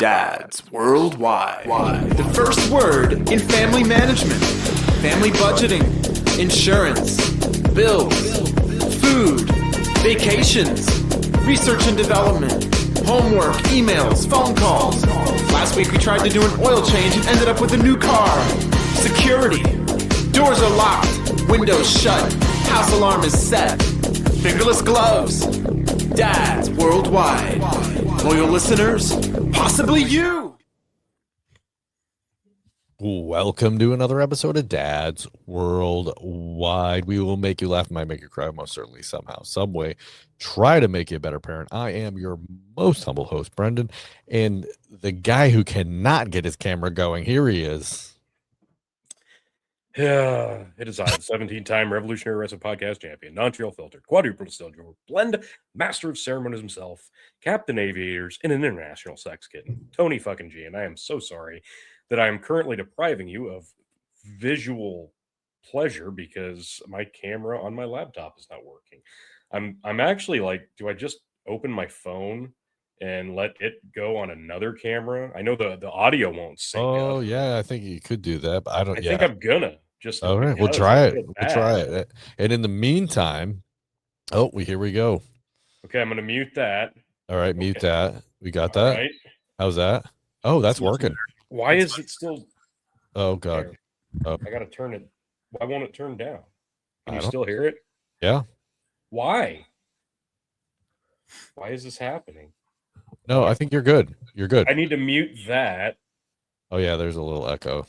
Dads worldwide. The first word in family management, family budgeting, insurance, bills, food, vacations, research and development, homework, emails, phone calls. Last week we tried to do an oil change and ended up with a new car. Security. Doors are locked, windows shut, house alarm is set. Fingerless gloves. Dads worldwide. Loyal listeners, possibly you. Welcome to another episode of Dads Worldwide. We will make you laugh, might make you cry, most certainly, somehow, some way. Try to make you a better parent. I am your most humble host, Brendan, and the guy who cannot get his camera going, here he is. Yeah, it is I, the 17-time Revolutionary Wrestling Podcast champion, non-trail filtered, quadruple distilled blend, master of ceremonies himself, captain aviators, and an international sex kitten, Tony fucking G. And I am so sorry that I am currently depriving you of visual pleasure because my camera on my laptop is not working. I'm actually like, do I just open my phone and let it go on another camera? I know the audio won't sync Oh, up. yeah, I think you could do that, but I don't. I think I'm gonna just. All right, we'll try it. We'll try it. And in the meantime, here we go. Okay, I'm gonna mute that. All right, mute that. We got that. Right. How's that? Oh, that's working. Why is it still? Oh God. Oh. I gotta turn it. Why won't it turn down? Can you still hear it? Yeah. Why? Why is this happening? No, I think you're good. You're good. I need to mute that. Oh yeah, there's a little echo.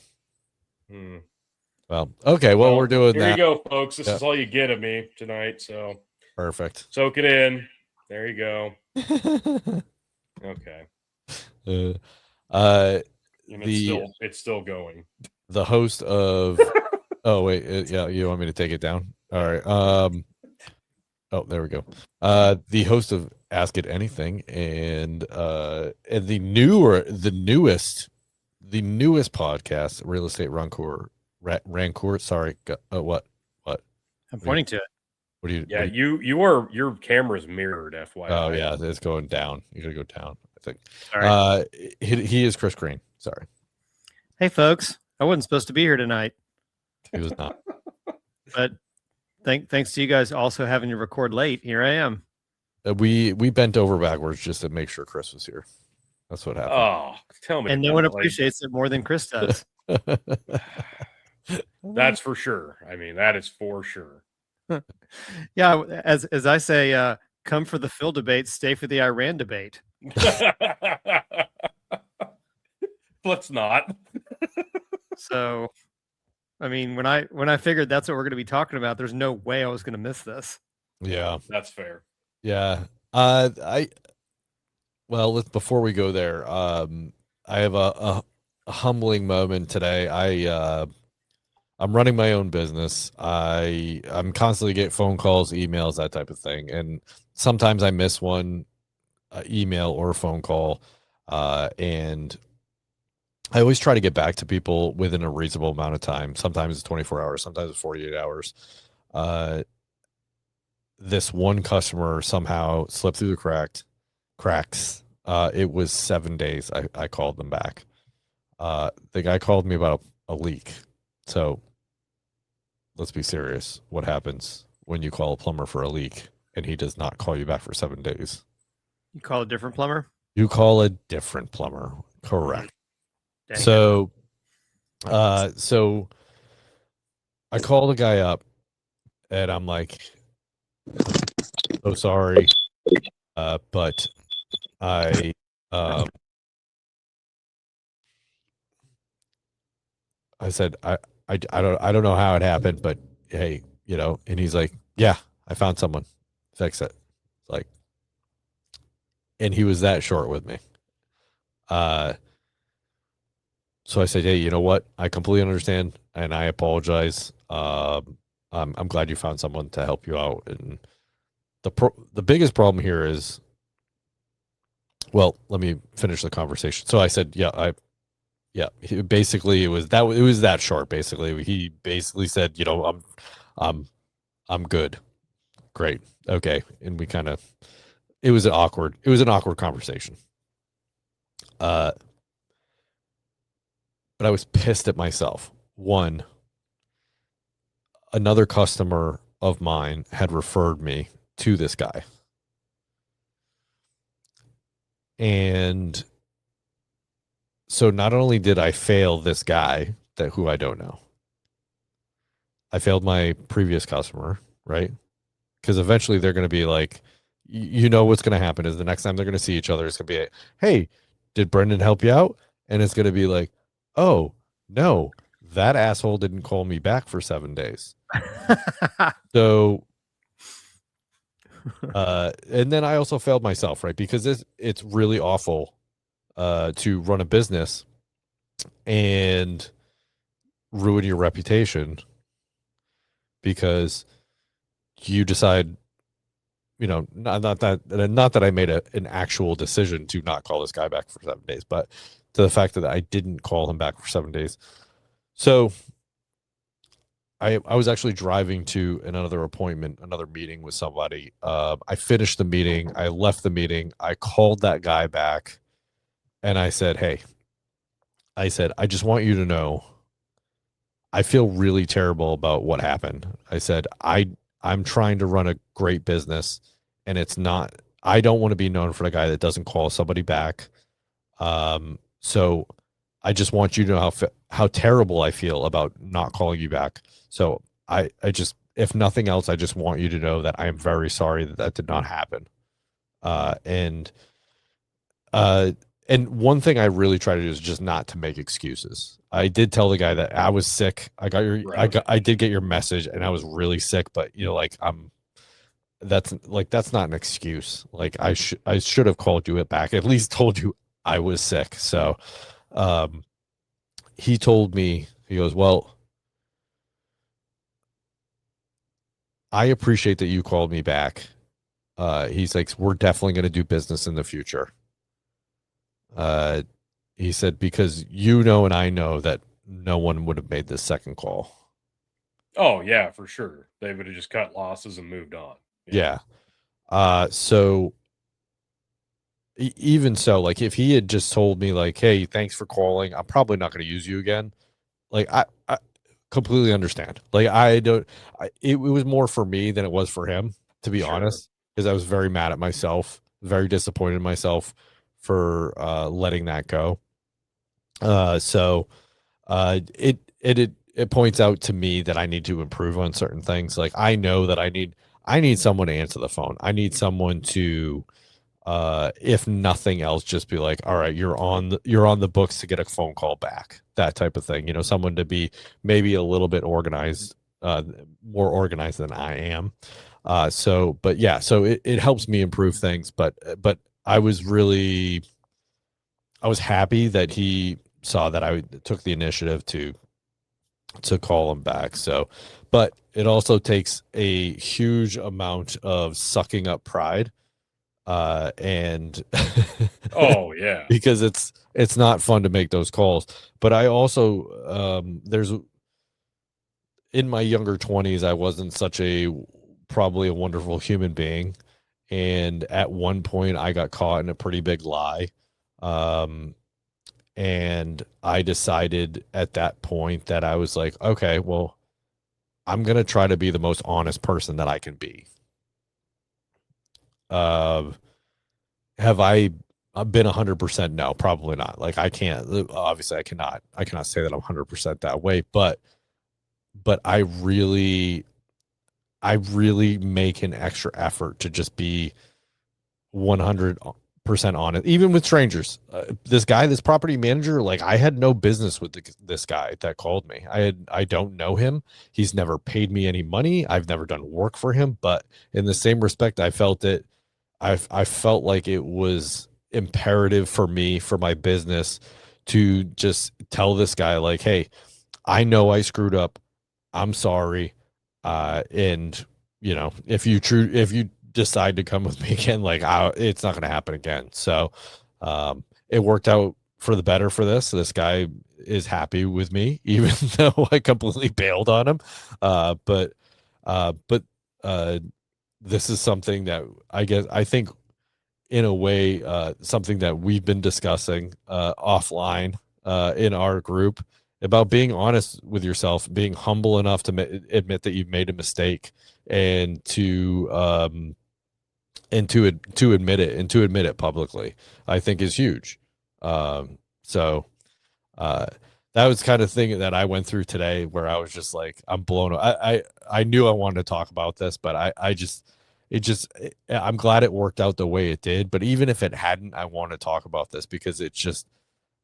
Well, okay. Well, we're doing here that. Here you go, folks. This is all you get of me tonight. So perfect. Soak it in. There you go. Okay. It's still going. The host of. Oh wait, yeah. You want me to take it down? All right. Oh, there we go. The host of Ask It Anything and the newest podcast, Real Estate Rancourt. Sorry, what? I'm pointing to it. What do you? Yeah, your camera's mirrored. FYI. Oh yeah, it's going down. You gotta go down. I think. Sorry. He is Chris Green. Sorry. Hey folks, I wasn't supposed to be here tonight. He was not. But thanks to you guys also having to record late. Here I am. We bent over backwards just to make sure Chris was here. That's what happened. Oh, tell me. And no one appreciates it more than Chris does. That's for sure. I mean, that is for sure. Yeah, as I say, come for the Phil debate, stay for the Iran debate. Let's not. So, I mean, when I figured that's what we're going to be talking about, there's no way I was going to miss this. Yeah, that's fair. Yeah. Before we go there, I have a humbling moment today. I'm running my own business. I'm constantly getting phone calls, emails, that type of thing. And sometimes I miss one email or phone call. And I always try to get back to people within a reasonable amount of time. Sometimes it's 24 hours, sometimes it's 48 hours. This one customer somehow slipped through the cracks. It was 7 days. I called them back. The guy called me about a leak. So let's be serious. What happens when you call a plumber for a leak and he does not call you back for 7 days? You call a different plumber? You call a different plumber. Correct. Dang. So I call the guy up and I'm like, so sorry. But I said, I don't know how it happened, but hey, and he's like, yeah, I found someone, fix it. Like, and he was that short with me. So I said, hey, you know what? I completely understand and I apologize. I'm glad you found someone to help you out. And the biggest problem here is, well, let me finish the conversation. So I said, basically it was that short. Basically, he basically said, I'm good. Great. Okay. And we it was an awkward conversation. Uh, but I was pissed at myself. One, another customer of mine had referred me to this guy. And so not only did I fail this guy who I don't know, I failed my previous customer, right? Because eventually they're going to be like, you know what's going to happen is the next time they're going to see each other, it's going to be, hey, did Brendan help you out? And it's going to be like, oh, no, that asshole didn't call me back for 7 days. So, and then I also failed myself, right? Because it's really awful to run a business and ruin your reputation because you decide, not that I made an actual decision to not call this guy back for 7 days, but to the fact that I didn't call him back for 7 days. So I was actually driving to another appointment, another meeting with somebody. I finished the meeting. I left the meeting. I called that guy back and I said, hey, I just want you to know, I feel really terrible about what happened. I said, I'm trying to run a great business and I don't want to be known for the guy that doesn't call somebody back. So I just want you to know how terrible I feel about not calling you back. So I just, if nothing else, I just want you to know that I am very sorry that did not happen. And one thing I really try to do is just not to make excuses. I did tell the guy that I was sick. I did get your message and I was really sick, but that's not an excuse. Like I should have called you back, at least told you I was sick. So, he told me, he goes, well, I appreciate that you called me back. He's like, we're definitely going to do business in the future. He said, because and I know that no one would have made this second call. Oh yeah, for sure. They would have just cut losses and moved on. Yeah. So even so, like if he had just told me like, hey, thanks for calling, I'm probably not going to use you again. Like I completely understand. Like it was more for me than it was for him, to be honest, because I was very mad at myself, very disappointed in myself for letting that go. So it points out to me that I need to improve on certain things. Like I know that I need someone to answer the phone. I need someone to, if nothing else, just be like, all right, you're on the books to get a phone call back, that type of thing. Someone to be maybe a little bit organized, more organized than I am. So it helps me improve things, but I was happy that he saw that I took the initiative to call him back. So, but it also takes a huge amount of sucking up pride. And oh yeah, because it's not fun to make those calls. But I also, in my younger 20s, I wasn't probably a wonderful human being. And at one point I got caught in a pretty big lie. And I decided at that point that I was like, okay, well, I'm going to try to be the most honest person that I can be. Have I been 100%? No, probably not. Like I can't, obviously I cannot say that I'm 100% that way, but I really make an extra effort to just be 100% honest, even with strangers. This property manager, like I had no business with this guy that called me. I don't know him. He's never paid me any money. I've never done work for him, but in the same respect, I felt like it was imperative for me, for my business, to just tell this guy like, hey, I know I screwed up. I'm sorry. And if you decide to come with me again, like it's not going to happen again. So, it worked out for the better for this. This guy is happy with me, even though I completely bailed on him. But this is something that I think in a way, something that we've been discussing offline in our group about being honest with yourself, being humble enough to admit that you've made a mistake, and to admit it, and to admit it publicly, I think is huge. So that was kind of thing that I went through today, where I was just like, I'm blown. I knew I wanted to talk about this, but I'm glad it worked out the way it did. But even if it hadn't, I want to talk about this because it's just,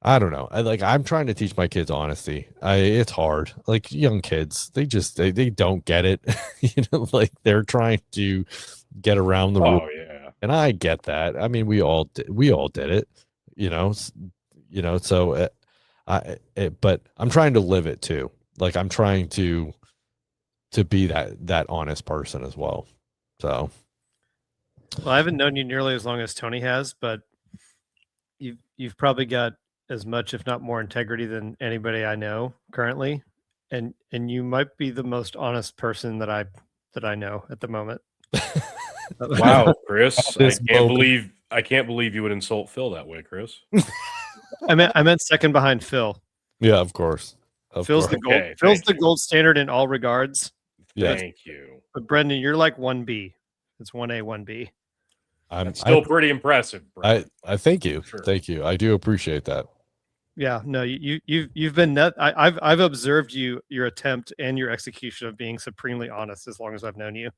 I don't know. I'm trying to teach my kids honesty. It's hard. Like young kids, they don't get it. Like they're trying to get around the rule. Oh yeah. And I get that. I mean, we all did it, so but I'm trying to live it too. Like I'm trying to be that honest person as well. So, well, I haven't known you nearly as long as Tony has, but you've probably got as much, if not more, integrity than anybody I know currently, and you might be the most honest person that I know at the moment. Wow, Chris, This I can't believe you would insult Phil that way, Chris. I meant second behind Phil. yeah, of course. Phil's the gold. Okay, Phil's thank the you. gold standard in all regards. Yeah. Thank you. But Brendan, you're like 1B. It's 1A, 1B. That's still pretty impressive, Brendan. I thank you. Sure. Thank you. I do appreciate that. Yeah, no, you've been I've observed your attempt and your execution of being supremely honest as long as I've known you.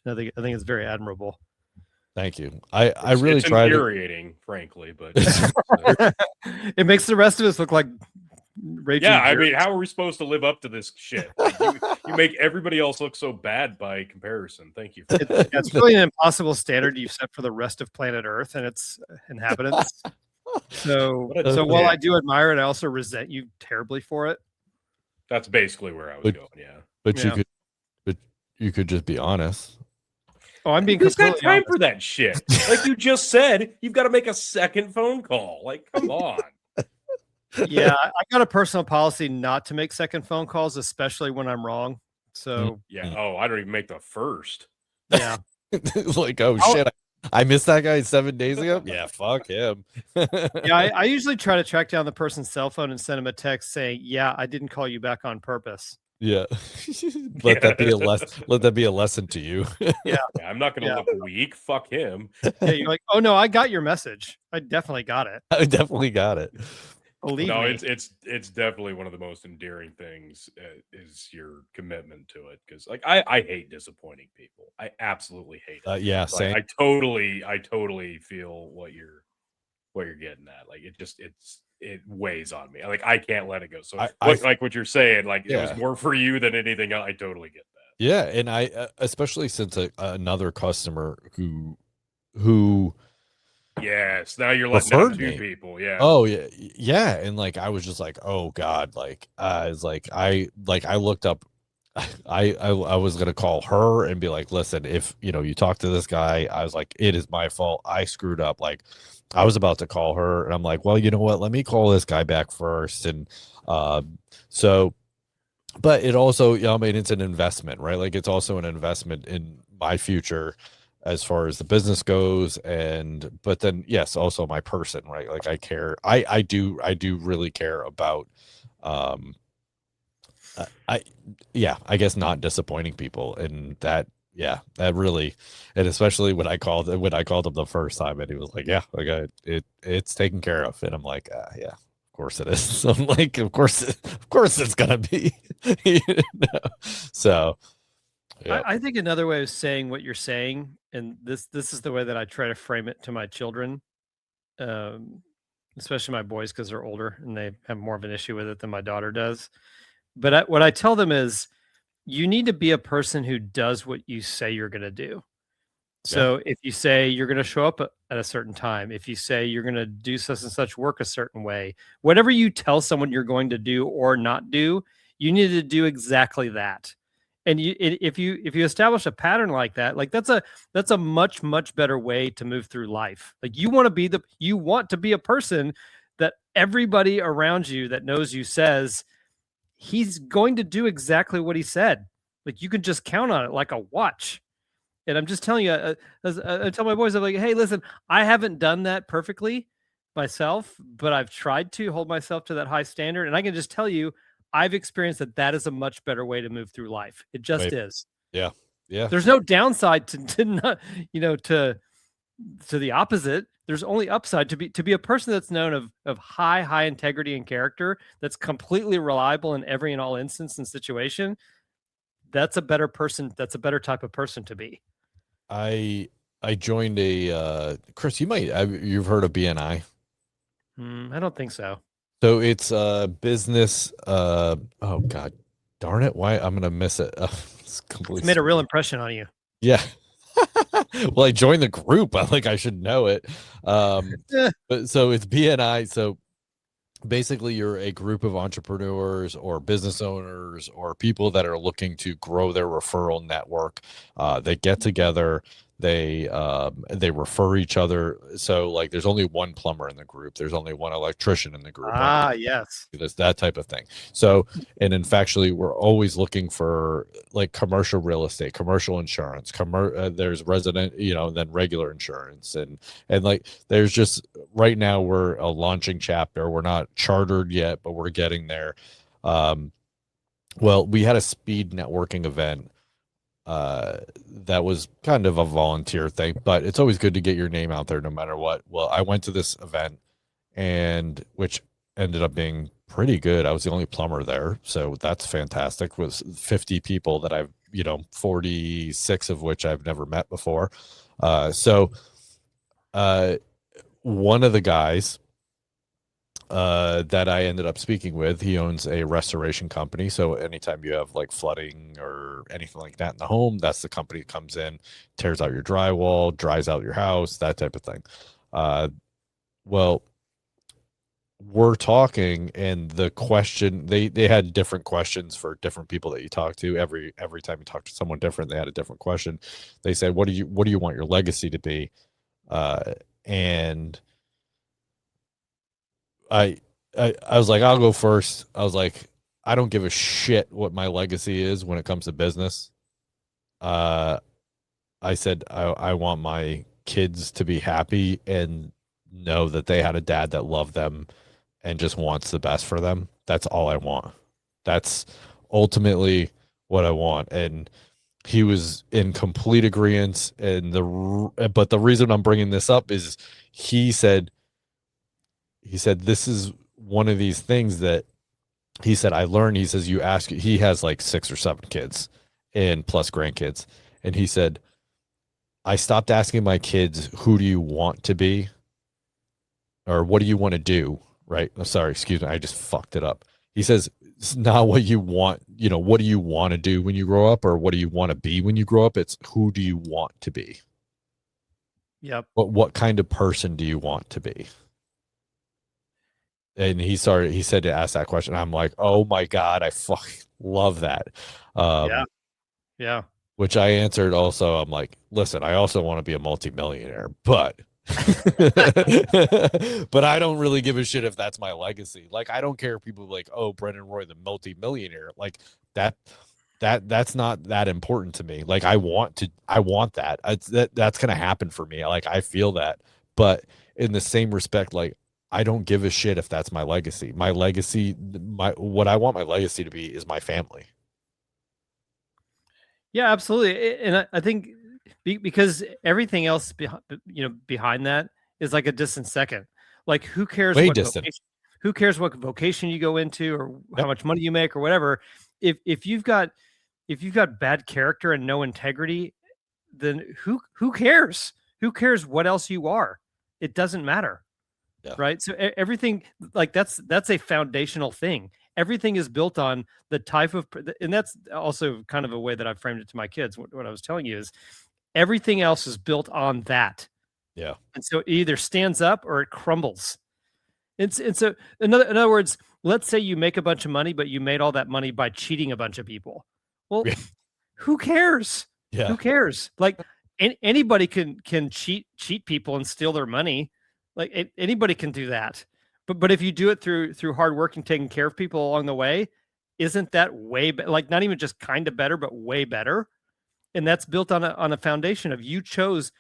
I think it's very admirable. Thank you. I really it's tried. infuriating, frankly, but It makes the rest of us look like raging yeah. I jerks. mean, how are we supposed to live up to this shit? Like, you make everybody else look so bad by comparison. Thank you. It's really an impossible standard you've set for the rest of planet Earth and its inhabitants. So while I do admire it, I also resent you terribly for it. That's basically where I was going. Yeah, But Yeah. you could just be honest. Oh, I'm being who's got completely time honest. for that shit? Like you just said, you've got to make a second phone call. Like, come on. Yeah, I got a personal policy not to make second phone calls, especially when I'm wrong. So Yeah. Oh, I don't even make the first. yeah. Like, oh shit, I missed that guy 7 days ago. Yeah, fuck him. Yeah, I usually try to track down the person's cell phone and send them a text saying, "Yeah, I didn't call you back on purpose." Yeah. Let that be a lesson to you. Yeah, I'm not going to look weak. Fuck him. yeah. You're like, "Oh no, I got your message. I definitely got it. I definitely got it. Believe No, me." it's definitely one of the most endearing things is your commitment to it. Because like I hate disappointing people. I absolutely hate it. Yeah, Like, same. I totally feel what you're getting at. Like it weighs on me. Like I can't let it go. So like what you're saying, like it was more for you than anything else. I totally get that. Yeah, and I especially since another customer who Yes, now you're letting referred down two me. people. Yeah. Oh yeah, and like I was just like, oh god, like I was like I looked up. I was gonna call her and be like, listen, if you talk to this guy, I was like, it is my fault. I screwed up. Like I was about to call her, and I'm like, well, you know what? Let me call this guy back first, and so. But it also, I mean, it's an investment, right? Like it's also an investment in my future as far as the business goes. But then, yes, also my person, right? Like I care. I do really care about, I guess not disappointing people. And that really, and especially when I called him the first time and he was like, yeah, like it's taken care of. And I'm like, yeah. Of course it is. So I'm like, of course it's gonna be. So yeah. I think another way of saying what you're saying, and this is the way that I try to frame it to my children, especially my boys because they're older and they have more of an issue with it than my daughter does. But what I tell them is, you need to be a person who does what you say you're going to do. So if you say you're going to show up at a certain time, if you say you're going to do such and such work a certain way, whatever you tell someone you're going to do or not do, you need to do exactly that. And if you establish a pattern like that, like that's a much better way to move through life. Like you want to be a person that everybody around you that knows you says he's going to do exactly what he said. Like you can just count on it like a watch. And I'm just telling you, I tell my boys, I'm like, hey, listen, I haven't done that perfectly myself, but I've tried to hold myself to that high standard. And I can just tell you, I've experienced that is a much better way to move through life. It just is. Yeah. Yeah. There's no downside to not, to the opposite. There's only upside to be a person that's known of high integrity and character, that's completely reliable in every and all instance and situation. That's a better person. That's a better type of person to be. I joined Chris, you've heard of BNI. I don't think so. So it's a business. Oh God, darn it! Why I'm gonna miss it? It's made a real impression on you. Yeah. Well, I joined the group. I should know it. But so it's BNI. So basically, you're a group of entrepreneurs or business owners or people that are looking to grow their referral network. They get together. They refer each other. So like, there's only one plumber in the group. There's only one electrician in the group. Yes. That's that type of thing. So, and in factually, we're always looking for like commercial real estate, commercial insurance, there's resident, then regular insurance. And like, there's just, right now we're a launching chapter. We're not chartered yet, but we're getting there. Well, we had a speed networking event that was kind of a volunteer thing, but it's always good to get your name out there no matter what. Well, I went to this event, and which ended up being pretty good. I was the only plumber there, so that's fantastic. It was 50 people that I've 46 of which I've never met before. One of the guys that I ended up speaking with, he owns a restoration company. So anytime you have like flooding or anything like that in the home, that's the company that comes in, tears out your drywall, dries out your house, that type of thing. Well, we're talking, and the question, they had different questions for different people that you talk to. Every time you talk to someone different, they had a different question. They said, what do you want your legacy to be? And I was like, I'll go first. I was like, I don't give a shit what my legacy is when it comes to business. I said, I want my kids to be happy and know that they had a dad that loved them and just wants the best for them. That's all I want. That's ultimately what I want. And he was in complete agreement. And but the reason I'm bringing this up is he said, this is one of these things that he said, I learned. He says, he has like 6 or 7 kids and plus grandkids. And he said, I stopped asking my kids, who do you want to be? Or what do you want to do? Right. Oh, sorry. Excuse me. I just fucked it up. He says, it's not what you want. What do you want to do when you grow up, or what do you want to be when you grow up? It's who do you want to be? Yep. What kind of person do you want to be? And he said to ask that question. I'm like, oh my God, I fucking love that. Yeah. Which I answered also. I'm like, listen, I also want to be a multimillionaire, but but I don't really give a shit if that's my legacy. Like, I don't care if people are like, oh, Brendan Roy, the multimillionaire, like that's not that important to me. Like, I want that. That's going to happen for me. Like, I feel that, but in the same respect, like, I don't give a shit if that's my legacy. My legacy, what I want my legacy to be is my family. Yeah, absolutely. And I think because everything else behind that is like a distant second. Like, who cares who cares what vocation you go into, or how much money you make, or whatever? If you've got bad character and no integrity, then who cares? Who cares what else you are? It doesn't matter. Yeah. Right. So everything, like, that's a foundational thing. Everything is built on the type of, and that's also kind of a way that I've framed it to my kids. What I was telling you is everything else is built on that. Yeah. And so it either stands up or it crumbles. And so in other words, let's say you make a bunch of money, but you made all that money by cheating a bunch of people. Well, who cares? Yeah. Who cares? Like, anybody can cheat people and steal their money. Like, anybody can do that, but if you do it through hard work and taking care of people along the way, isn't that way like, not even just kind of better, but way better? and that's built on a foundation of you chose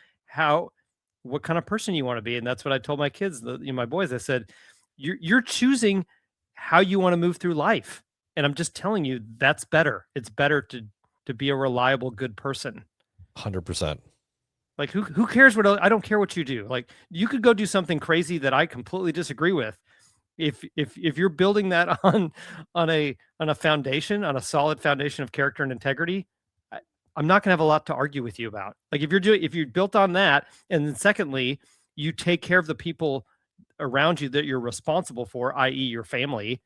what kind of person you want to be. And that's what I told my kids, my boys. I said, you're choosing how you want to move through life. And I'm just telling you, that's better. It's better to be a reliable, good person. 100%. Like who cares I don't care what you do. Like you could go do something crazy that I completely disagree with. If you're building that on a foundation, on a solid foundation of character and integrity, I'm not going to have a lot to argue with you about. Like if you're built on that, and then secondly, you take care of the people around you that you're responsible for, i.e. your family,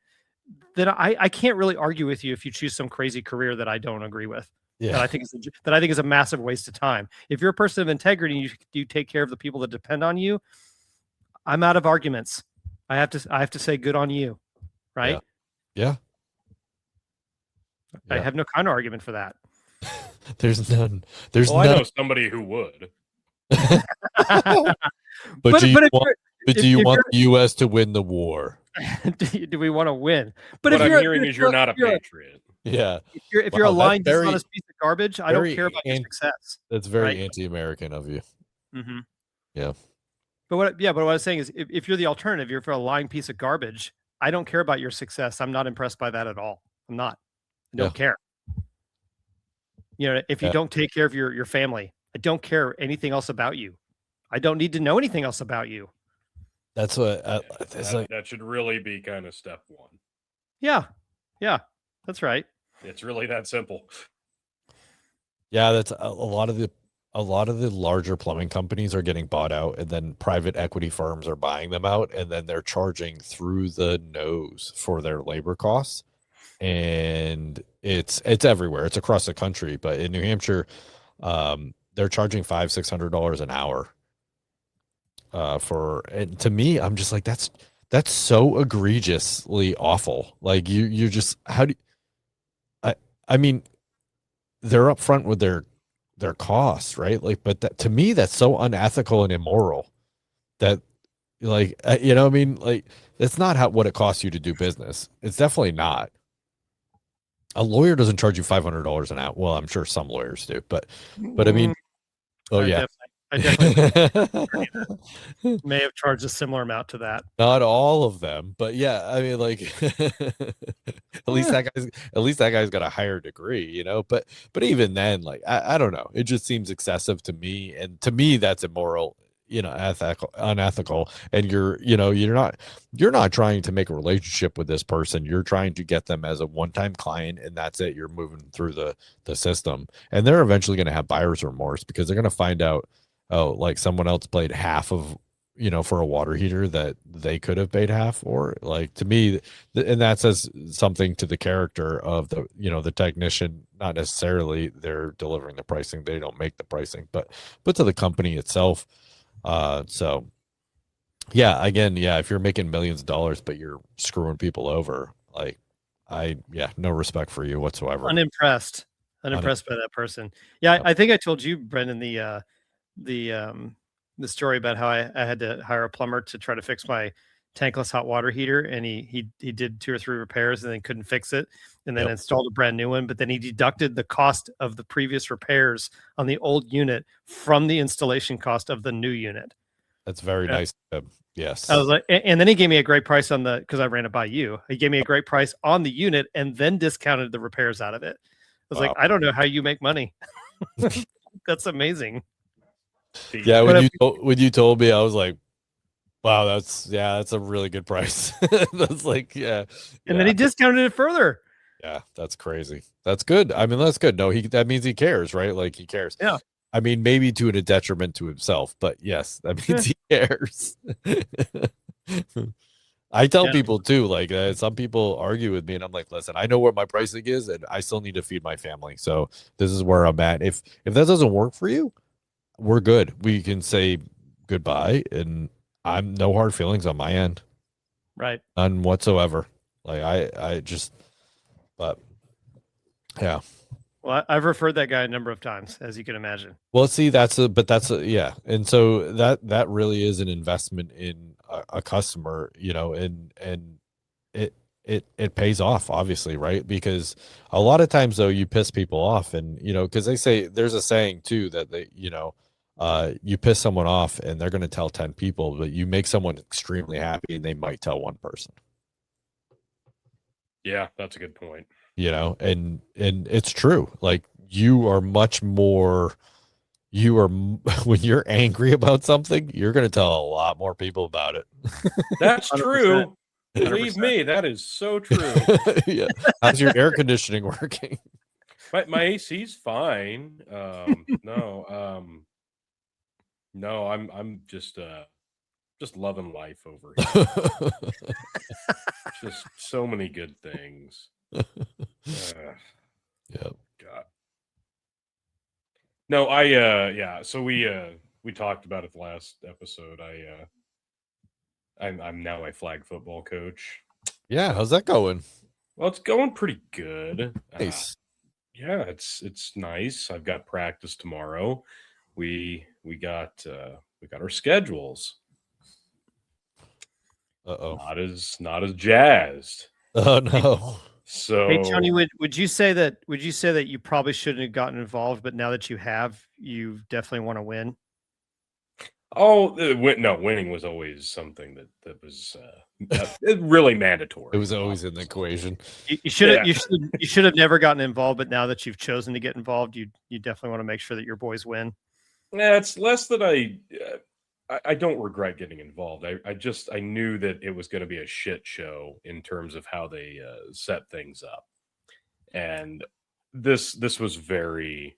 then I can't really argue with you if you choose some crazy career that I don't agree with. Yeah. That I think is a massive waste of time. If you're a person of integrity and you take care of the people that depend on you, I'm out of arguments. I have to say good on you, right? Yeah. I have no kind of argument for that. There's none. There's well, none. I know somebody who would. But do you want the U.S. to win the war? Do we want to win? But what I'm hearing is you're not a patriot. Yeah. If you're a lying, dishonest piece of garbage, I don't care about your success. That's very anti-American of you. Mm-hmm. Yeah. But what I was saying is, if you're the alternative, you're for a lying piece of garbage. I don't care about your success. I'm not impressed by that at all. I'm not. I don't care. If you don't take care of your family, I don't care anything else about you. I don't need to know anything else about you. That's what that should really be kind of step one. Yeah, that's right. It's really that simple. Yeah, that's a lot of the larger plumbing companies are getting bought out, and then private equity firms are buying them out, and then they're charging through the nose for their labor costs. And it's everywhere. It's across the country, but in New Hampshire, they're charging $500-600 an hour. And to me, I'm just like, that's so egregiously awful. Like you just, how do you, I mean, they're upfront with their costs, right? Like, but to me, that's so unethical and immoral that, like, you know what I mean? Like, that's not what it costs you to do business. It's definitely not. A lawyer doesn't charge you $500 an hour. Well, I'm sure some lawyers do, but I mean, I definitely may have charged a similar amount to that. Not all of them, but yeah, I mean, like, at least that guy's got a higher degree, But even then, like, I don't know. It just seems excessive to me, and to me, that's immoral, unethical. And you're not trying to make a relationship with this person. You're trying to get them as a one-time client, and that's it. You're moving through the system, and they're eventually going to have buyer's remorse because they're going to find out, oh, like someone else paid half of, for a water heater that they could have paid half for. Like, to me, and that says something to the character of the technician. Not necessarily they're delivering the pricing. They don't make the pricing, but to the company itself. So yeah, again, if you're making millions of dollars, but you're screwing people over, like, no respect for you whatsoever. Unimpressed by that person. Yeah. I think I told you, Brendan, the story about how I had to hire a plumber to try to fix my tankless hot water heater, and he did 2 or 3 repairs and then couldn't fix it, and then installed a brand new one. But then he deducted the cost of the previous repairs on the old unit from the installation cost of the new unit. That's very nice. Yes. I was like, and then he gave me a great price because I ran it by you. He gave me a great price on the unit and then discounted the repairs out of it. I was like, I don't know how you make money. That's amazing. Yeah, when you told me, I was like, wow, that's a really good price. That's like, and then he discounted it further. Yeah, that's crazy. That's good. I mean, that's good. No, that means he cares, right? Like, he cares. Yeah. I mean, maybe to a detriment to himself, but yes, that means he cares. I tell people too, like, some people argue with me, and I'm like, listen, I know what my pricing is, and I still need to feed my family. So this is where I'm at. If that doesn't work for you, we're good. We can say goodbye, and I'm no hard feelings on my end. Right. None whatsoever. Like, I just, but yeah. Well, I've referred that guy a number of times, as you can imagine. Well, see, yeah. And so that really is an investment in a customer, and it pays off, obviously, right? Because a lot of times though, you piss people off, and because they say there's a saying too that you piss someone off and they're going to tell 10 people, but you make someone extremely happy and they might tell one person. Yeah, that's a good point. And it's true. Like you are much more. When you're angry about something, you're going to tell a lot more people about it. That's 100%. true. 100%. Believe me, that is so true. Yeah. How's your air conditioning working? My AC's fine. No, I'm just loving life over here. Just so many good things. Yep. God. No, yeah. So we talked about it the last episode. I'm now a flag football coach. Yeah, how's that going? Well, it's going pretty good. Nice. Yeah, it's nice. I've got practice tomorrow. We got our schedules. Uh-oh. Not as jazzed. Oh no. So Hey Tony, would you say that you probably shouldn't have gotten involved, but now that you have, you definitely want to win? winning was always something that was really mandatory. It was always in the equation. You should have never gotten involved, but now that you've chosen to get involved, you definitely want to make sure that your boys win. Yeah, it's less that I don't regret getting involved. I knew that it was going to be a shit show in terms of how they set things up, and this was very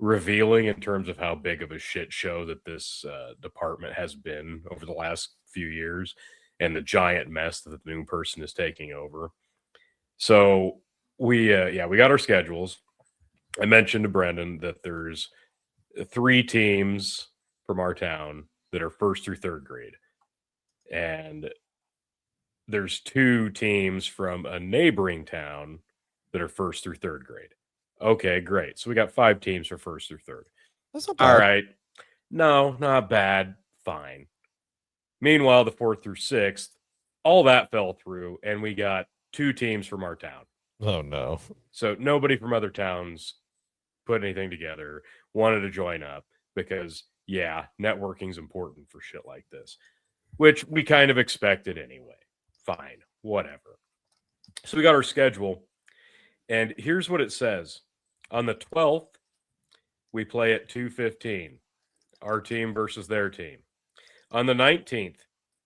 revealing in terms of how big of a shit show that this department has been over the last few years, and the giant mess that the new person is taking over. So we got our schedules. I mentioned to Brendan that there's 3 teams from our town that are 1st through 3rd grade. And there's 2 teams from a neighboring town that are 1st through 3rd grade. Okay, great. So we got 5 teams for 1st through 3rd. That's not bad. All right. No, not bad. Fine. Meanwhile, the 4th through 6th, all that fell through, and we got 2 teams from our town. Oh no. So nobody from other towns put anything together, wanted to join up because, yeah, networking's important for shit like this, which we kind of expected anyway. Fine, whatever. So we got our schedule, and here's what it says. On the 12th, we play at 2:15, our team versus their team. On the 19th,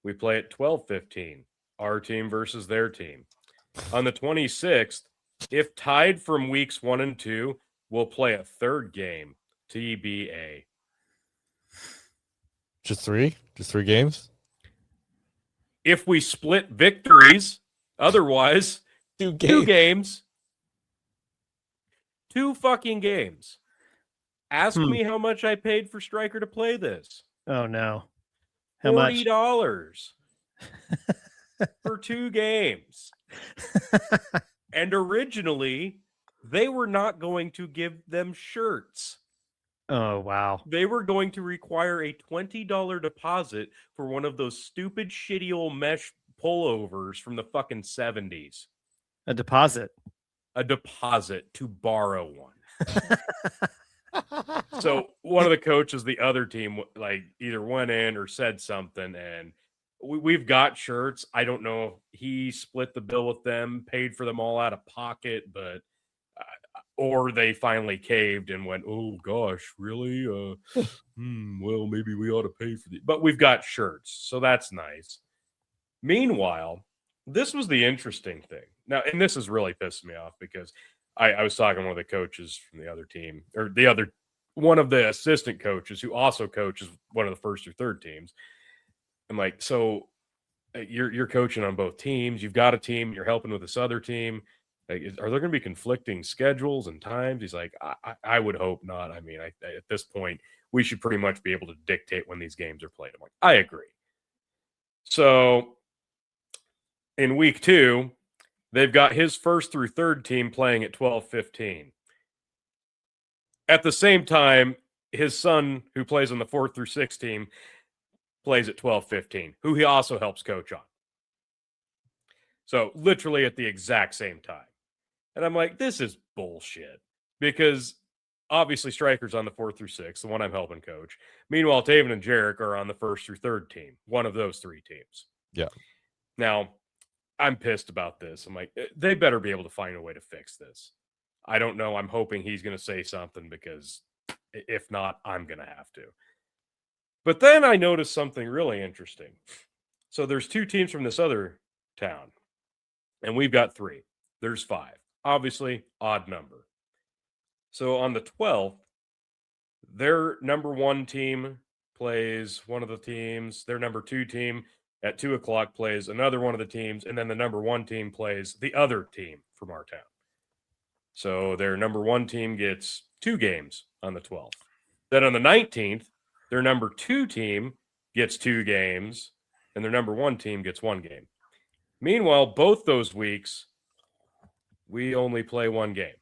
we play at 12:15, our team versus their team. On the 26th, if tied from weeks 1 and 2, we'll play a 3rd game, TBA. Just 3? Just 3 games? If we split victories, otherwise, 2 2 games. 2 fucking games. Ask me how much I paid for Stryker to play this. Oh no. How much? $40 for 2 games. And originally, they were not going to give them shirts. Oh, wow. They were going to require a $20 deposit for one of those stupid, shitty old mesh pullovers from the fucking 70s. A deposit. A deposit to borrow one. So one of the coaches, the other team, like either went in or said something, and we've got shirts. I don't know if he split the bill with them, paid for them all out of pocket, but or they finally caved and went, "Oh gosh, really? Well, maybe we ought to pay for these." But we've got shirts, so that's nice. Meanwhile, this was the interesting thing. Now, and this is really pissing me off because I was talking to one of the coaches from the other team, or one of the assistant coaches who also coaches one of the 1st or 3rd teams. I'm like, so you're coaching on both teams. You've got a team. You're helping with this other team. Like, are there going to be conflicting schedules and times? He's like, I would hope not. I mean, at this point, we should pretty much be able to dictate when these games are played. I'm like, I agree. So in week 2, they've got his 1st through 3rd team playing at 12:15. At the same time, his son, who plays on the 4th through 6th team, plays at 12:15, who he also helps coach on. So literally at the exact same time. And I'm like, this is bullshit. Because obviously Striker's on the 4th through 6th, the one I'm helping coach. Meanwhile, Taven and Jarek are on the 1st through 3rd team, one of those 3 teams. Yeah. Now, I'm pissed about this. I'm like, they better be able to find a way to fix this. I don't know. I'm hoping he's going to say something, because if not, I'm going to have to. But then I noticed something really interesting. So there's 2 teams from this other town, and we've got 3. There's 5. Obviously, odd number. So on the 12th, their number 1 team plays one of the teams. Their number 2 team at 2 o'clock plays another one of the teams. And then the number 1 team plays the other team from our town. So their number 1 team gets 2 games on the 12th. Then on the 19th, their number 2 team gets 2 games, and their number 1 team gets 1 game. Meanwhile, both those weeks, we only play 1 game.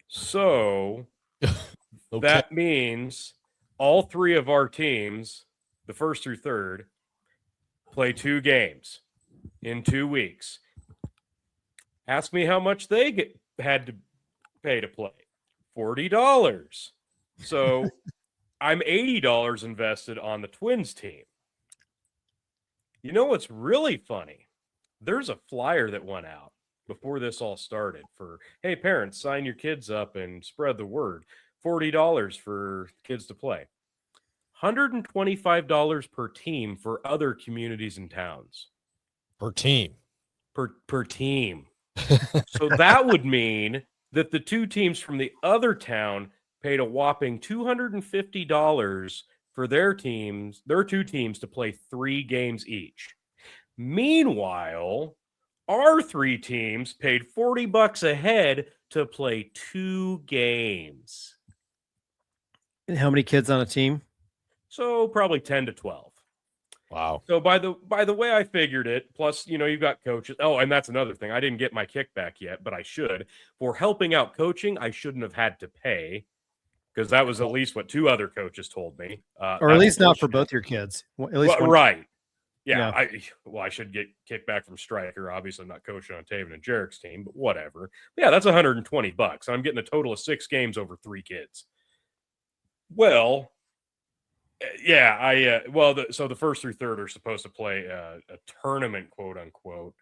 So that means all 3 of our teams, the 1st through 3rd, play 2 games in 2 weeks. Ask me how much they had to pay to play. $40. So I'm $80 invested on the Twins team. You know what's really funny? There's a flyer that went out before this all started for, hey, parents, sign your kids up and spread the word. $40 for kids to play. $125 per team for other communities and towns. Per team. Per team. So that would mean that the 2 teams from the other town paid a whopping $250 for their 2 teams to play 3 games each. Meanwhile, our 3 teams paid $40 a head to play 2 games. And how many kids on a team? So probably 10 to 12. Wow. So by the way I figured it, plus, you've got coaches. Oh, and that's another thing. I didn't get my kickback yet, but I should. For helping out coaching, I shouldn't have had to pay, because that was at least what 2 other coaches told me. Or at least not for both your kids. At least one. Right. Yeah. I should get kickback from Striker. Obviously, I'm not coaching on Taven and Jarek's team, but whatever. Yeah, that's $120. I'm getting a total of 6 games over 3 kids. Well, yeah, so the 1st through 3rd are supposed to play a tournament, quote unquote,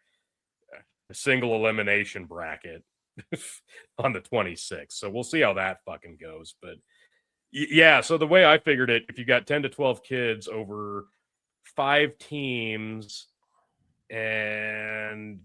a single elimination bracket on the 26th. So we'll see how that fucking goes. But yeah, so the way I figured it, if you got 10 to 12 kids over 5 teams and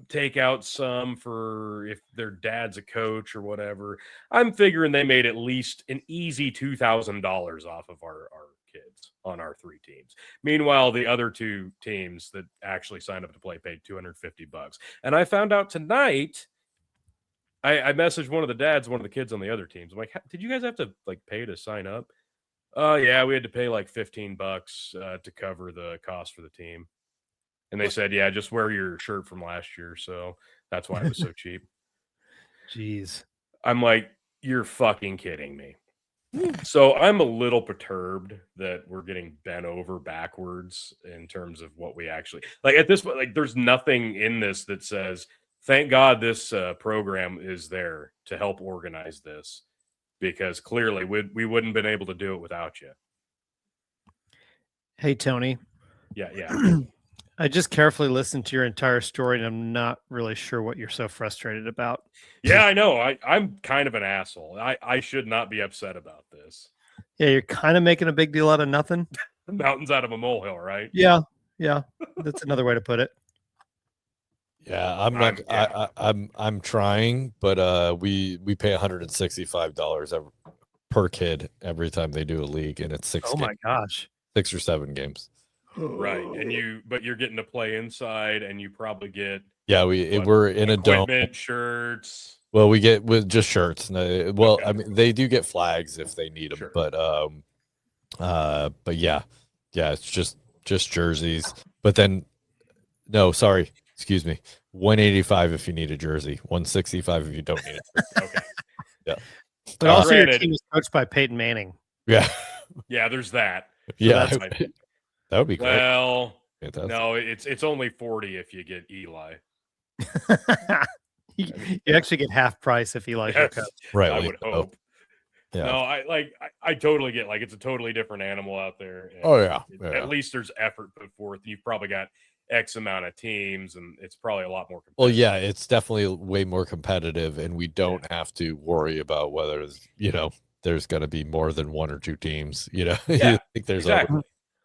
take out some for if their dad's a coach or whatever, I'm figuring they made at least an easy $2,000 off of our kids on our 3 teams. Meanwhile, the other 2 teams that actually signed up to play paid $250. And I found out tonight, I messaged one of the dads, one of the kids on the other teams. I'm like, did you guys have to pay to sign up? Oh yeah, we had to pay $15 to cover the cost for the team. And they said, yeah, just wear your shirt from last year. So that's why it was so cheap. Jeez. I'm like, you're fucking kidding me. So I'm a little perturbed that we're getting bent over backwards in terms of what we actually at this point. There's nothing in this that says, thank God this program is there to help organize this, because clearly we wouldn't have been able to do it without you. Hey, Tony. Yeah. I just carefully listened to your entire story, and I'm not really sure what you're so frustrated about. Yeah, I know. I'm kind of an asshole. I should not be upset about this. Yeah, you're kind of making a big deal out of nothing. Mountains out of a molehill, right? Yeah. That's another way to put it. Yeah, I'm not. I'm trying, but we pay $165 per kid every time they do a league, and it's 6. Oh my gosh, 6 or 7 games. Right, and you're getting to play inside, and you probably get we're in a dome. Shirts. Well, we get with just shirts. Well, Okay. I mean, they do get flags if they need them, Sure. but yeah, it's just jerseys. But then, no, sorry, excuse me, $185 if you need a jersey, $165 if you don't need it. Okay. Yeah, but also your Granted. team is coached by Peyton Manning. Yeah, Yeah, there's that. yeah, that's that would be great. Well, No, it's only 40 if you get Eli. You actually get half price if Eli's your coach. Right. I would hope. Yeah. No, I totally get it's a totally different animal out there. And Oh yeah. At least there's effort put forth. You've probably got X amount of teams, and it's probably a lot more competitive. Well, yeah, it's definitely way more competitive, and we don't have to worry about whether there's going to be more than one or two teams. Yeah, I think exactly.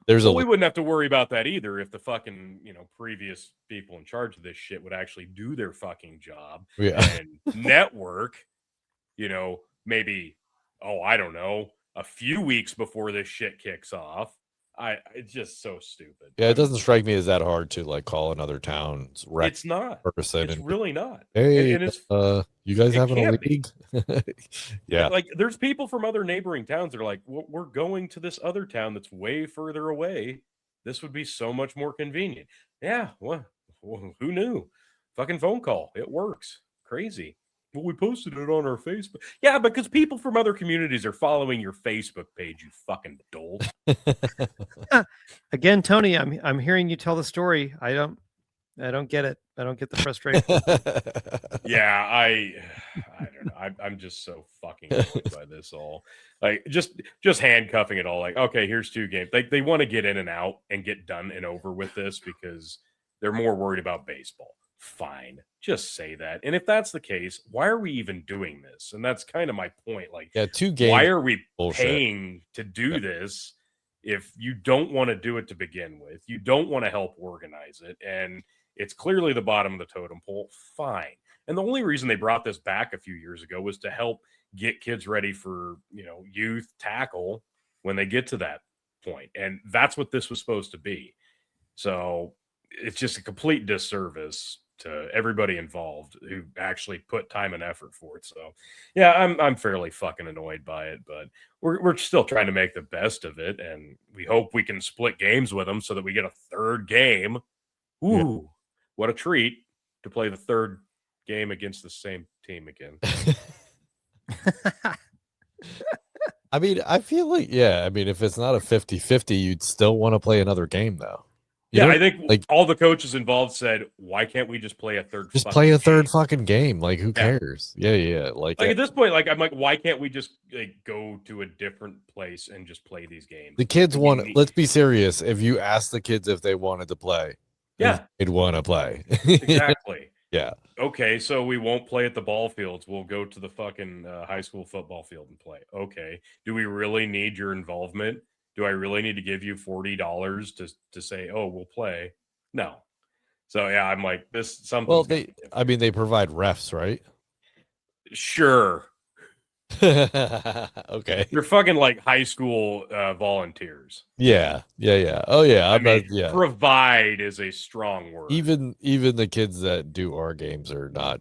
We wouldn't have to worry about that either if the fucking previous people in charge of this shit would actually do their fucking job and network. Maybe I don't know, a few weeks before this shit kicks off. It's just so stupid. Yeah, it doesn't strike me as that hard to call another town's rec. It's not. Person it's really not. Hey, and it's you guys having a league? Yeah. There's people from other neighboring towns that are like, we're going to this other town that's way further away. This would be so much more convenient. Yeah, well, who knew? Fucking phone call. It works. Crazy. Well, we posted it on our Facebook. Yeah, because people from other communities are following your Facebook page, you fucking dolt. Again, Tony, I'm hearing you tell the story. I don't get it. I don't get the frustration. Yeah, I don't know. I'm just so fucking annoyed by this all. Just handcuffing it all. Okay, here's 2 games. They want to get in and out and get done and over with this because they're more worried about baseball. Fine, just say that. And if that's the case, why are we even doing this? And that's kind of my point. 2 games. Why are we bullshit. paying to do this if you don't want to do it to begin with? You don't want to help organize it, and it's clearly the bottom of the totem pole. Fine. And the only reason they brought this back a few years ago was to help get kids ready for youth tackle when they get to that point, and that's what this was supposed to be. So it's just a complete disservice to everybody involved who actually put time and effort for it. So yeah, I'm fairly fucking annoyed by it, but we're still trying to make the best of it, and we hope we can split games with them so that we get a 3rd game. Ooh, yeah. What a treat to play the 3rd game against the same team again. I mean, I feel like, if it's not a 50-50, you'd still want to play another game though. I think all the coaches involved said, why can't we just play a third? Just play a third fucking game. Who cares? Yeah. At this point, I'm like, why can't we just go to a different place and just play these games? The kids want. Let's be serious. If you ask the kids if they wanted to play, they'd want to play. Exactly. Yeah. Okay, so we won't play at the ball fields. We'll go to the fucking high school football field and play. Okay. Do we really need your involvement? Do I really need to give you $40 to say, oh, we'll play? No. So yeah, I'm like, this something. Well, they provide refs, right? Sure. Okay. They're fucking high school volunteers. Yeah. Oh yeah. Provide is a strong word. Even the kids that do our games are not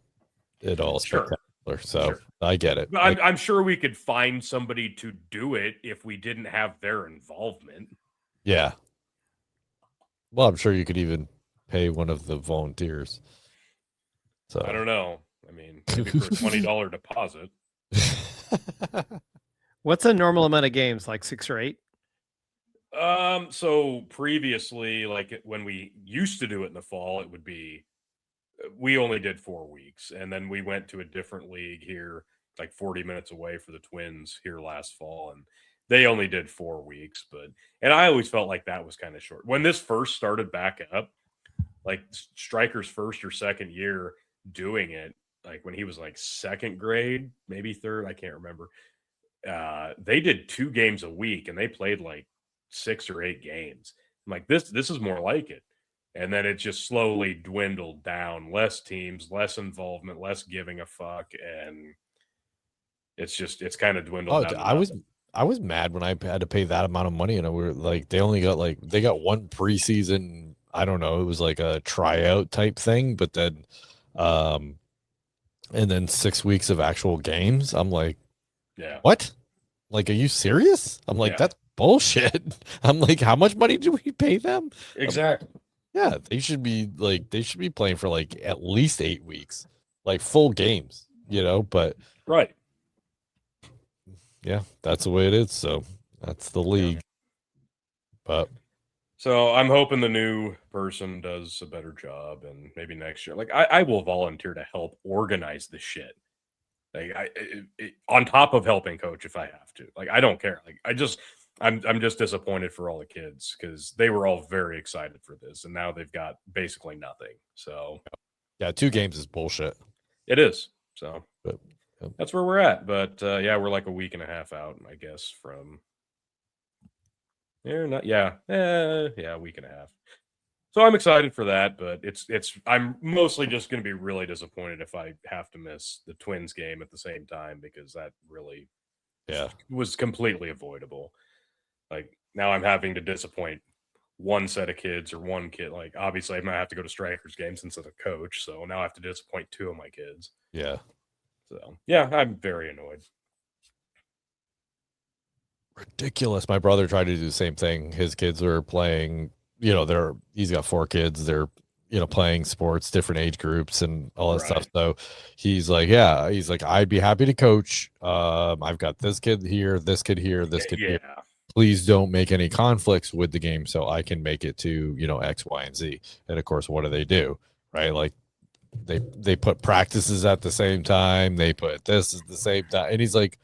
at all spectacular. So I get it. I'm sure we could find somebody to do it if we didn't have their involvement. Yeah. Well, I'm sure you could even pay one of the volunteers. So I don't know. I mean, maybe for a $20 deposit. What's a normal amount of games? 6 or 8? So previously, when we used to do it in the fall, it would be we only did 4 weeks, and then we went to a different league here, 40 minutes away for the Twins here last fall, and they only did 4 weeks. And I always felt like that was kind of short. When this first started back up, Stryker's first or second year doing it, when he was 2nd grade, maybe 3rd, I can't remember. They did 2 games a week, and they played 6 or 8 games. I'm like, this is more like it. And then it just slowly dwindled down. Less teams, less involvement, less giving a fuck, and it's kind of dwindled down. I was mad when I had to pay that amount of money, and we were they only got they got 1 preseason. I don't know, it was a tryout type thing, but then and then 6 weeks of actual games. I'm like, yeah, what? Are you serious? I'm like, that's bullshit. I'm like, how much money do we pay them? Exactly. Yeah, they should be playing for at least 8 weeks, full games, but right. Yeah, that's the way it is. So that's the league. But So I'm hoping the new person does a better job, and maybe next year, like I will volunteer to help organize the shit. Like on top of helping coach if I have to. Like I don't care. Like I'm just disappointed for all the kids because they were all very excited for this, and now they've got basically nothing. So Yeah, 2 games is bullshit. it is. So But, that's where we're at. But yeah, we're like a week and a half out, I guess, from a week and a half. So I'm excited for that, but I'm mostly just going to be really disappointed if I have to miss the Twins game at the same time because that really was completely avoidable. Like now I'm having to disappoint one set of kids or one kid. Like obviously I might have to go to Strikers games instead of coach, so now I have to disappoint 2 of my kids. Yeah. So yeah, I'm very annoyed. Ridiculous. My brother tried to do the same thing. His kids were playing, he's got 4 kids. They're, playing sports, different age groups and all that stuff. So he's like, I'd be happy to coach. I've got this kid here, this kid here, this kid here. Please don't make any conflicts with the game so I can make it to, X, Y, and Z. And of course, what do? Right? Like they put practices at the same time. They put this at the same time. And he's like,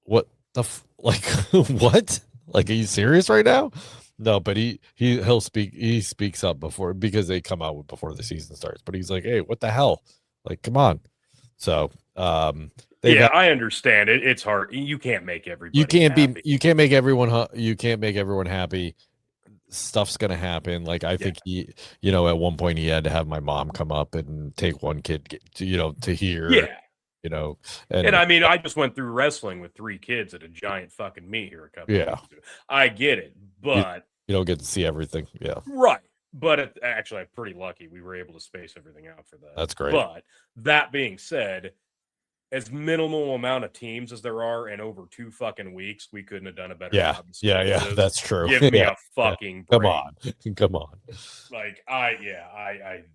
what the what? Like, are you serious right now? No, but he speaks up before because they come out before the season starts. But he's like, hey, what the hell? Like, come on. So I understand it. It's hard. You can't make everybody you can't make everyone happy. Stuff's gonna happen. Like I think he, at one point he had to have my mom come up and take one kid to hear. Yeah. And I mean, I just went through wrestling with 3 kids at a giant fucking meet here a couple of weeks ago. I get it, but you don't get to see everything. Yeah. Right. But actually, I'm pretty lucky. We were able to space everything out for that. That's great. But that being said, as minimal amount of teams as there are in over 2 fucking weeks, we couldn't have done a better job. Yeah, that's true. Give me a fucking break. Come on. Like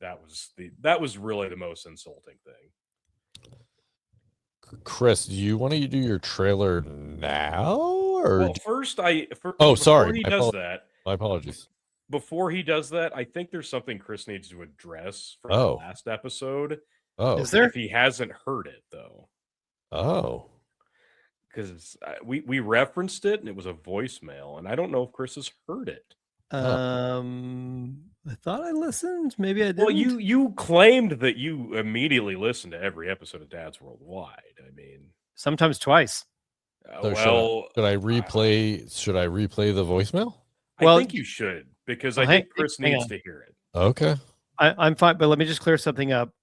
that was really the most insulting thing. Chris, do you want to do your trailer now? Or well, first, sorry. He does that. My apologies. Before he does that, I think there's something Chris needs to address from the last episode. Oh, is there? If he hasn't heard it, though. Oh, because we referenced it and it was a voicemail, and I don't know if Chris has heard it. I thought I listened. Maybe I didn't. Well, you claimed that you immediately listened to every episode of Dad's Worldwide. I mean, sometimes twice. Should I replay? Should I replay the voicemail? I think you should because I think Chris needs to hear it. Okay, I'm fine, but let me just clear something up.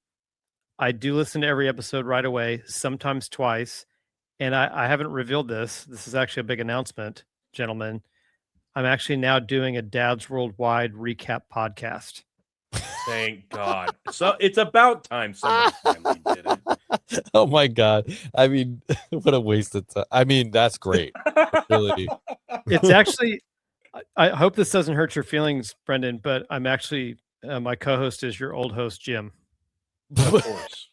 I do listen to every episode right away, sometimes twice, and I haven't revealed this. This is actually a big announcement, gentlemen. I'm actually now doing a Dad's Worldwide recap podcast. Thank God. So it's about time somebody finally did it. Oh my God. I mean, what a waste of time. I mean, that's great. Really. It's actually, I hope this doesn't hurt your feelings, Brendan, but I'm actually, my co-host is your old host, Jim. Of course.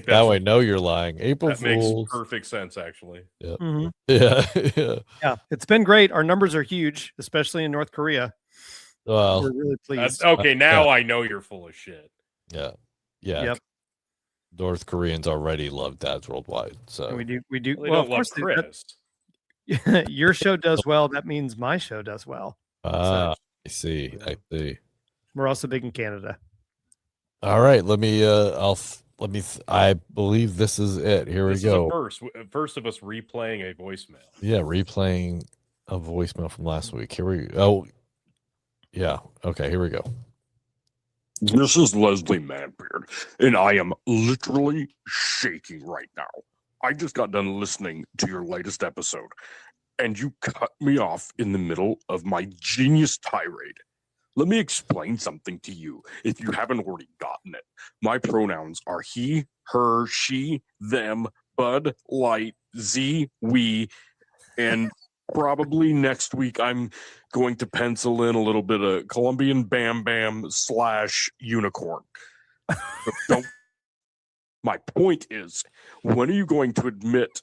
Now I know you're lying. April that Fools. Makes perfect sense, actually. Yeah. Mm-hmm. Yeah. It's been great. Our numbers are huge, especially in North Korea. Well, we're really pleased. Okay, now I know you're full of shit. Yeah. Yep. North Koreans already love Dad's Worldwide. So we do. Well, of course, Chris. Your show does well. That means my show does well. I see. We're also big in Canada. All right, I believe this is it. Here we go. First of us replaying a voicemail. Yeah, replaying a voicemail from last week. Here we go. Oh, yeah. Okay, here we go. This is Leslie Manbeard, and I am literally shaking right now. I just got done listening to your latest episode, and you cut me off in the middle of my genius tirade. Let me explain something to you if you haven't already gotten it. My pronouns are he, her, she, them, bud, light, z, we, and probably next week I'm going to pencil in a little bit of Colombian Bam Bam / unicorn. My point is, when are you going to admit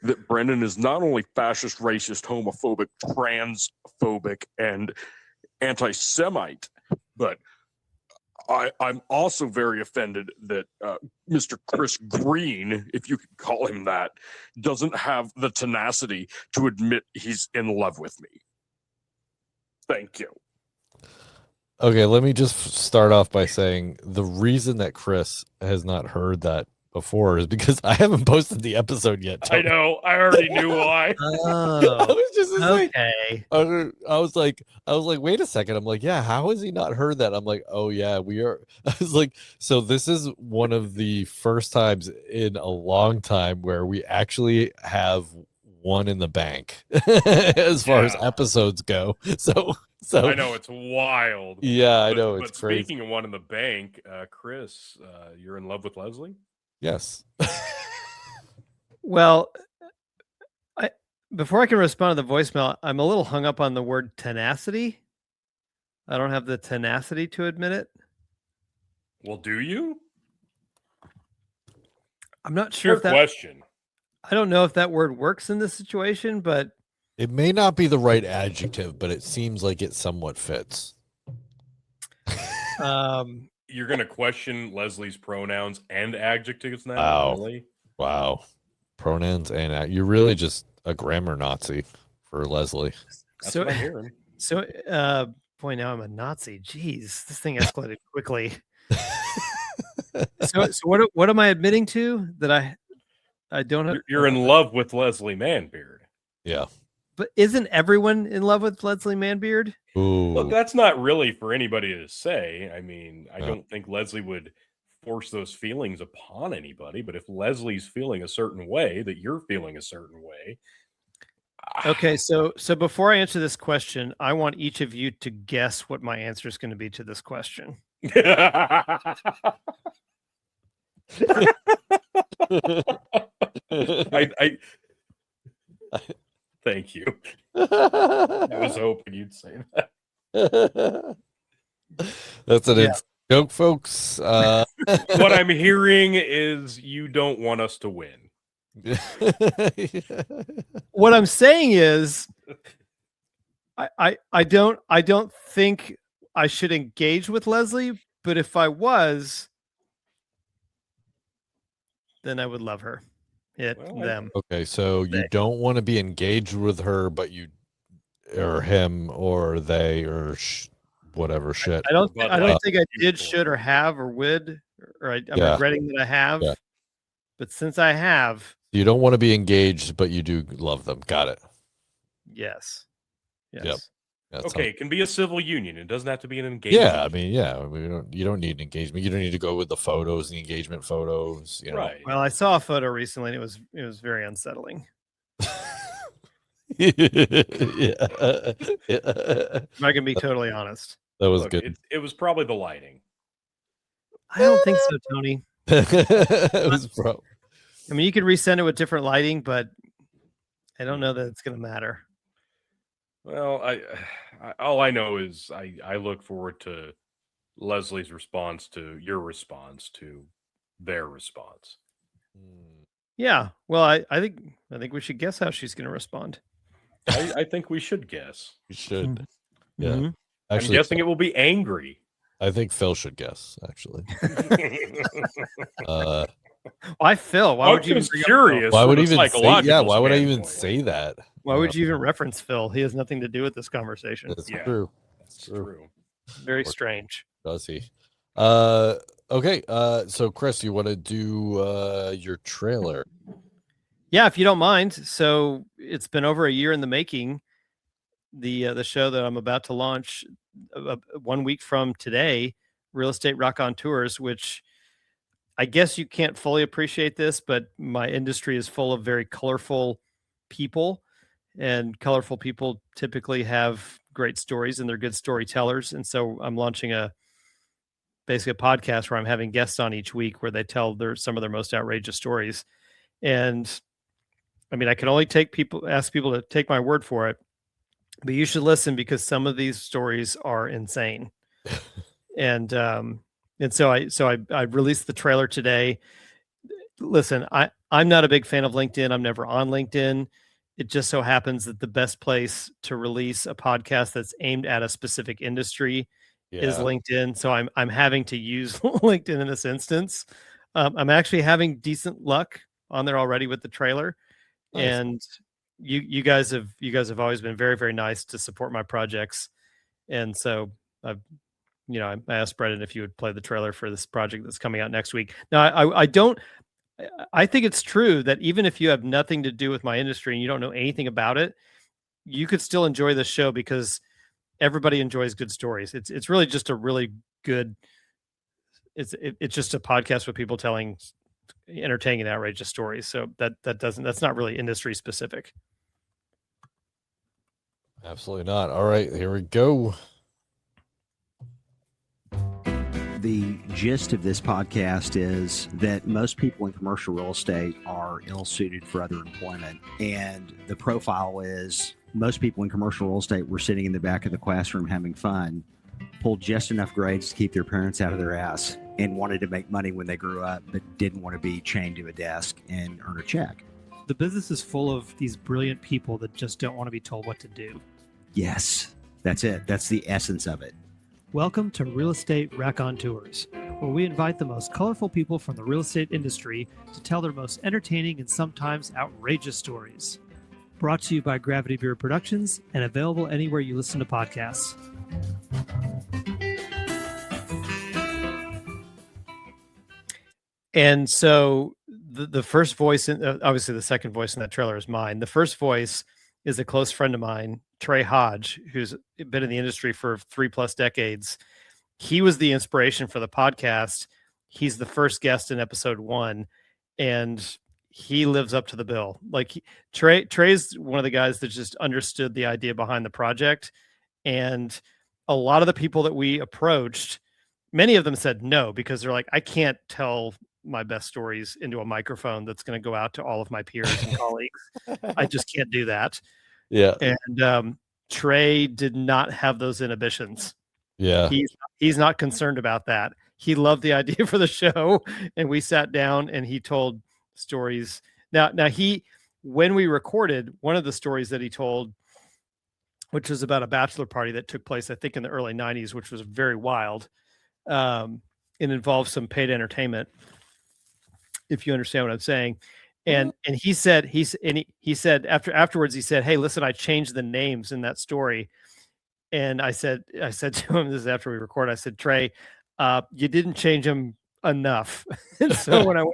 that Brendan is not only fascist, racist, homophobic, transphobic, and anti-Semite, but I'm also very offended that Mr. Chris Green, if you could call him that, doesn't have the tenacity to admit he's in love with me. Thank you. Okay, let me just start off by saying the reason that Chris has not heard that before is because I haven't posted the episode yet. I know. I already knew why. I Oh, was just like, okay. I was like, wait a second. I'm like, yeah, how has he not heard that? I'm like, oh yeah, we are. I was like, so this is one of the first times in a long time where we actually have one in the bank as far as Yeah. episodes go. So I know it's wild. yeah, I But- know But it's crazy. speaking of one in the bank, Chris, you're in love with Leslie? Yes. Well, before I can respond to the voicemail, I'm a little hung up on the word tenacity. I don't have the tenacity to admit it. Well, do you? I'm not sure Fair if that. question. I don't know if that word works in this situation, but It may not be the right adjective, but it seems like it somewhat fits. You're going to question Leslie's pronouns and adjectives now? Wow. Really? Wow. Pronouns and you're really just a grammar Nazi for Leslie. That's so what I'm hearing. so boy, now I'm a Nazi. Jeez, this thing escalated quickly. So what am I admitting to that I don't have? You're in love with Leslie Manbeard. Yeah. But isn't everyone in love with Leslie Manbeard? Ooh. Look, that's not really for anybody to say. I mean, I No. don't think Leslie would force those feelings upon anybody, but if Leslie's feeling a certain way, that you're feeling a certain way. Okay, so before I answer this question, I want each of you to guess what my answer is going to be to this question. I thank you. I was hoping you'd say that. That's an Yeah. inside joke, folks. What I'm hearing is you don't want us to win. What I'm saying is, I don't think I should engage with Leslie, but if I was, then I would love her. Well, Them. Okay, so you They. don't want to be engaged with her, but you or him or they or whatever shit. I don't But think I did, people. should, or have, or would, or I'm Yeah. regretting that I have. Yeah. But since I have, You don't want to be engaged, but you do love them. Got it. yes. Yep. That's Okay, it can be a civil union. It doesn't have to be an engagement. Yeah, I mean, yeah. You don't need an engagement. You don't need to go with the photos, the engagement photos. You know. Right. Well, I saw a photo recently, and it was very unsettling. yeah. I can be totally honest. That was Look, good. it was probably the lighting. I don't think so, Tony. It was I mean, you could resend it with different lighting, but I don't know that it's going to matter. Well, I all I know is I look forward to Leslie's response to your response to their response. Yeah. Well, I think we should guess how she's going to respond. I think we should guess. You should. Yeah. Mhm. I'm Actually, guessing it will be angry. I think Phil should guess. Actually, Why, Phil? Why I'm would you even just bring up curious. why from would a even say? Yeah, psychological why would I even standpoint. say that? Phil? Why would you even reference Phil? He has nothing to do with this conversation. That's Yeah. true. It's true. Very strange. Does he? Okay. So Chris, you want to do your trailer? Yeah, if you don't mind. So it's been over a year in the making. The show that I'm about to launch 1 week from today, Real Estate Rock on Tours, which I guess you can't fully appreciate this, but my industry is full of very colorful people, and colorful people typically have great stories and they're good storytellers. And so I'm launching basically a podcast where I'm having guests on each week where they tell some of their most outrageous stories. And I mean, I can only ask people to take my word for it, but you should listen because some of these stories are insane. And so I released the trailer today. listen, I'm not a big fan of LinkedIn. I'm never on LinkedIn. It just so happens that the best place to release a podcast that's aimed at a specific industry is LinkedIn. So I'm having to use LinkedIn in this instance. I'm actually having decent luck on there already with the trailer. Nice. And you guys have always been very, very nice to support my projects. And so I asked Brendan if you would play the trailer for this project that's coming out next week. Now, I think it's true that even if you have nothing to do with my industry and you don't know anything about it, you could still enjoy this show because everybody enjoys good stories. It's really just a really good. It's just a podcast with people telling entertaining and outrageous stories. So that's not really industry specific. Absolutely not. All right, here we go. The gist of this podcast is that most people in commercial real estate are ill-suited for other employment. And the profile is most people in commercial real estate were sitting in the back of the classroom having fun, pulled just enough grades to keep their parents out of their ass, and wanted to make money when they grew up, but didn't want to be chained to a desk and earn a check. The business is full of these brilliant people that just don't want to be told what to do. Yes, that's it. That's the essence of it. Welcome to Real Estate Raconteurs, where we invite the most colorful people from the real estate industry to tell their most entertaining and sometimes outrageous stories. Brought to you by Gravity Beer Productions and available anywhere you listen to podcasts. And so the first voice, obviously the second voice in that trailer is mine. The first voice is a close friend of mine, Trey Hodge, who's been in the industry for 3+ decades. He was the inspiration for the podcast. He's the first guest in episode 1, and he lives up to the bill. Like Trey's one of the guys that just understood the idea behind the project. And a lot of the people that we approached, many of them said no, because they're like, I can't tell my best stories into a microphone that's going to go out to all of my peers and colleagues. I just can't do that. Yeah. And Trey did not have those inhibitions. Yeah. He's not concerned about that. He loved the idea for the show, and we sat down and he told stories. Now when we recorded, one of the stories that he told, which was about a bachelor party that took place, I think in the early 90s, which was very wild. It involved some paid entertainment, if you understand what I'm saying. And he said afterwards, he said, hey, listen, I changed the names in that story. And I said to him, this is after we recorded, I said, Trey, you didn't change them enough. And so when I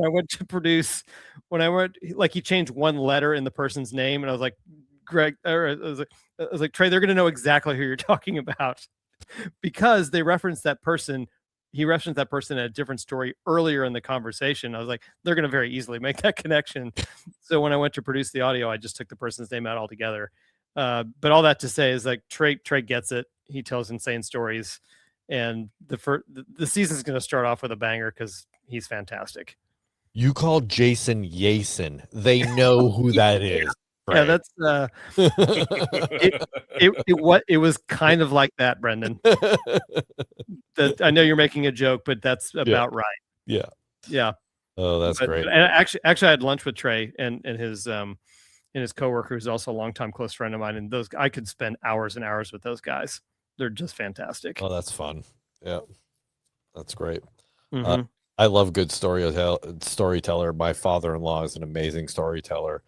went to produce, he changed one letter in the person's name, and I was like, Greg, I was like, Trey, they're going to know exactly who you're talking about, because they referenced that person. He referenced that person in a different story earlier in the conversation. I was like, they're going to very easily make that connection. So when I went to produce the audio, I just took the person's name out altogether. But all that to say is, like, Trey gets it. He tells insane stories, and the season's going to start off with a banger because he's fantastic. You called Jason Yason. They know who that is. Yeah, that's it was kind of like that, Brendan. I know you're making a joke, but that's about right. Yeah. Yeah. Oh, that's great. And actually, I had lunch with Trey and his coworker, who's also a longtime close friend of mine. And I could spend hours and hours with those guys. They're just fantastic. Oh, that's fun. Yeah, that's great. Mm-hmm. I love good storyteller. My father-in-law is an amazing storyteller.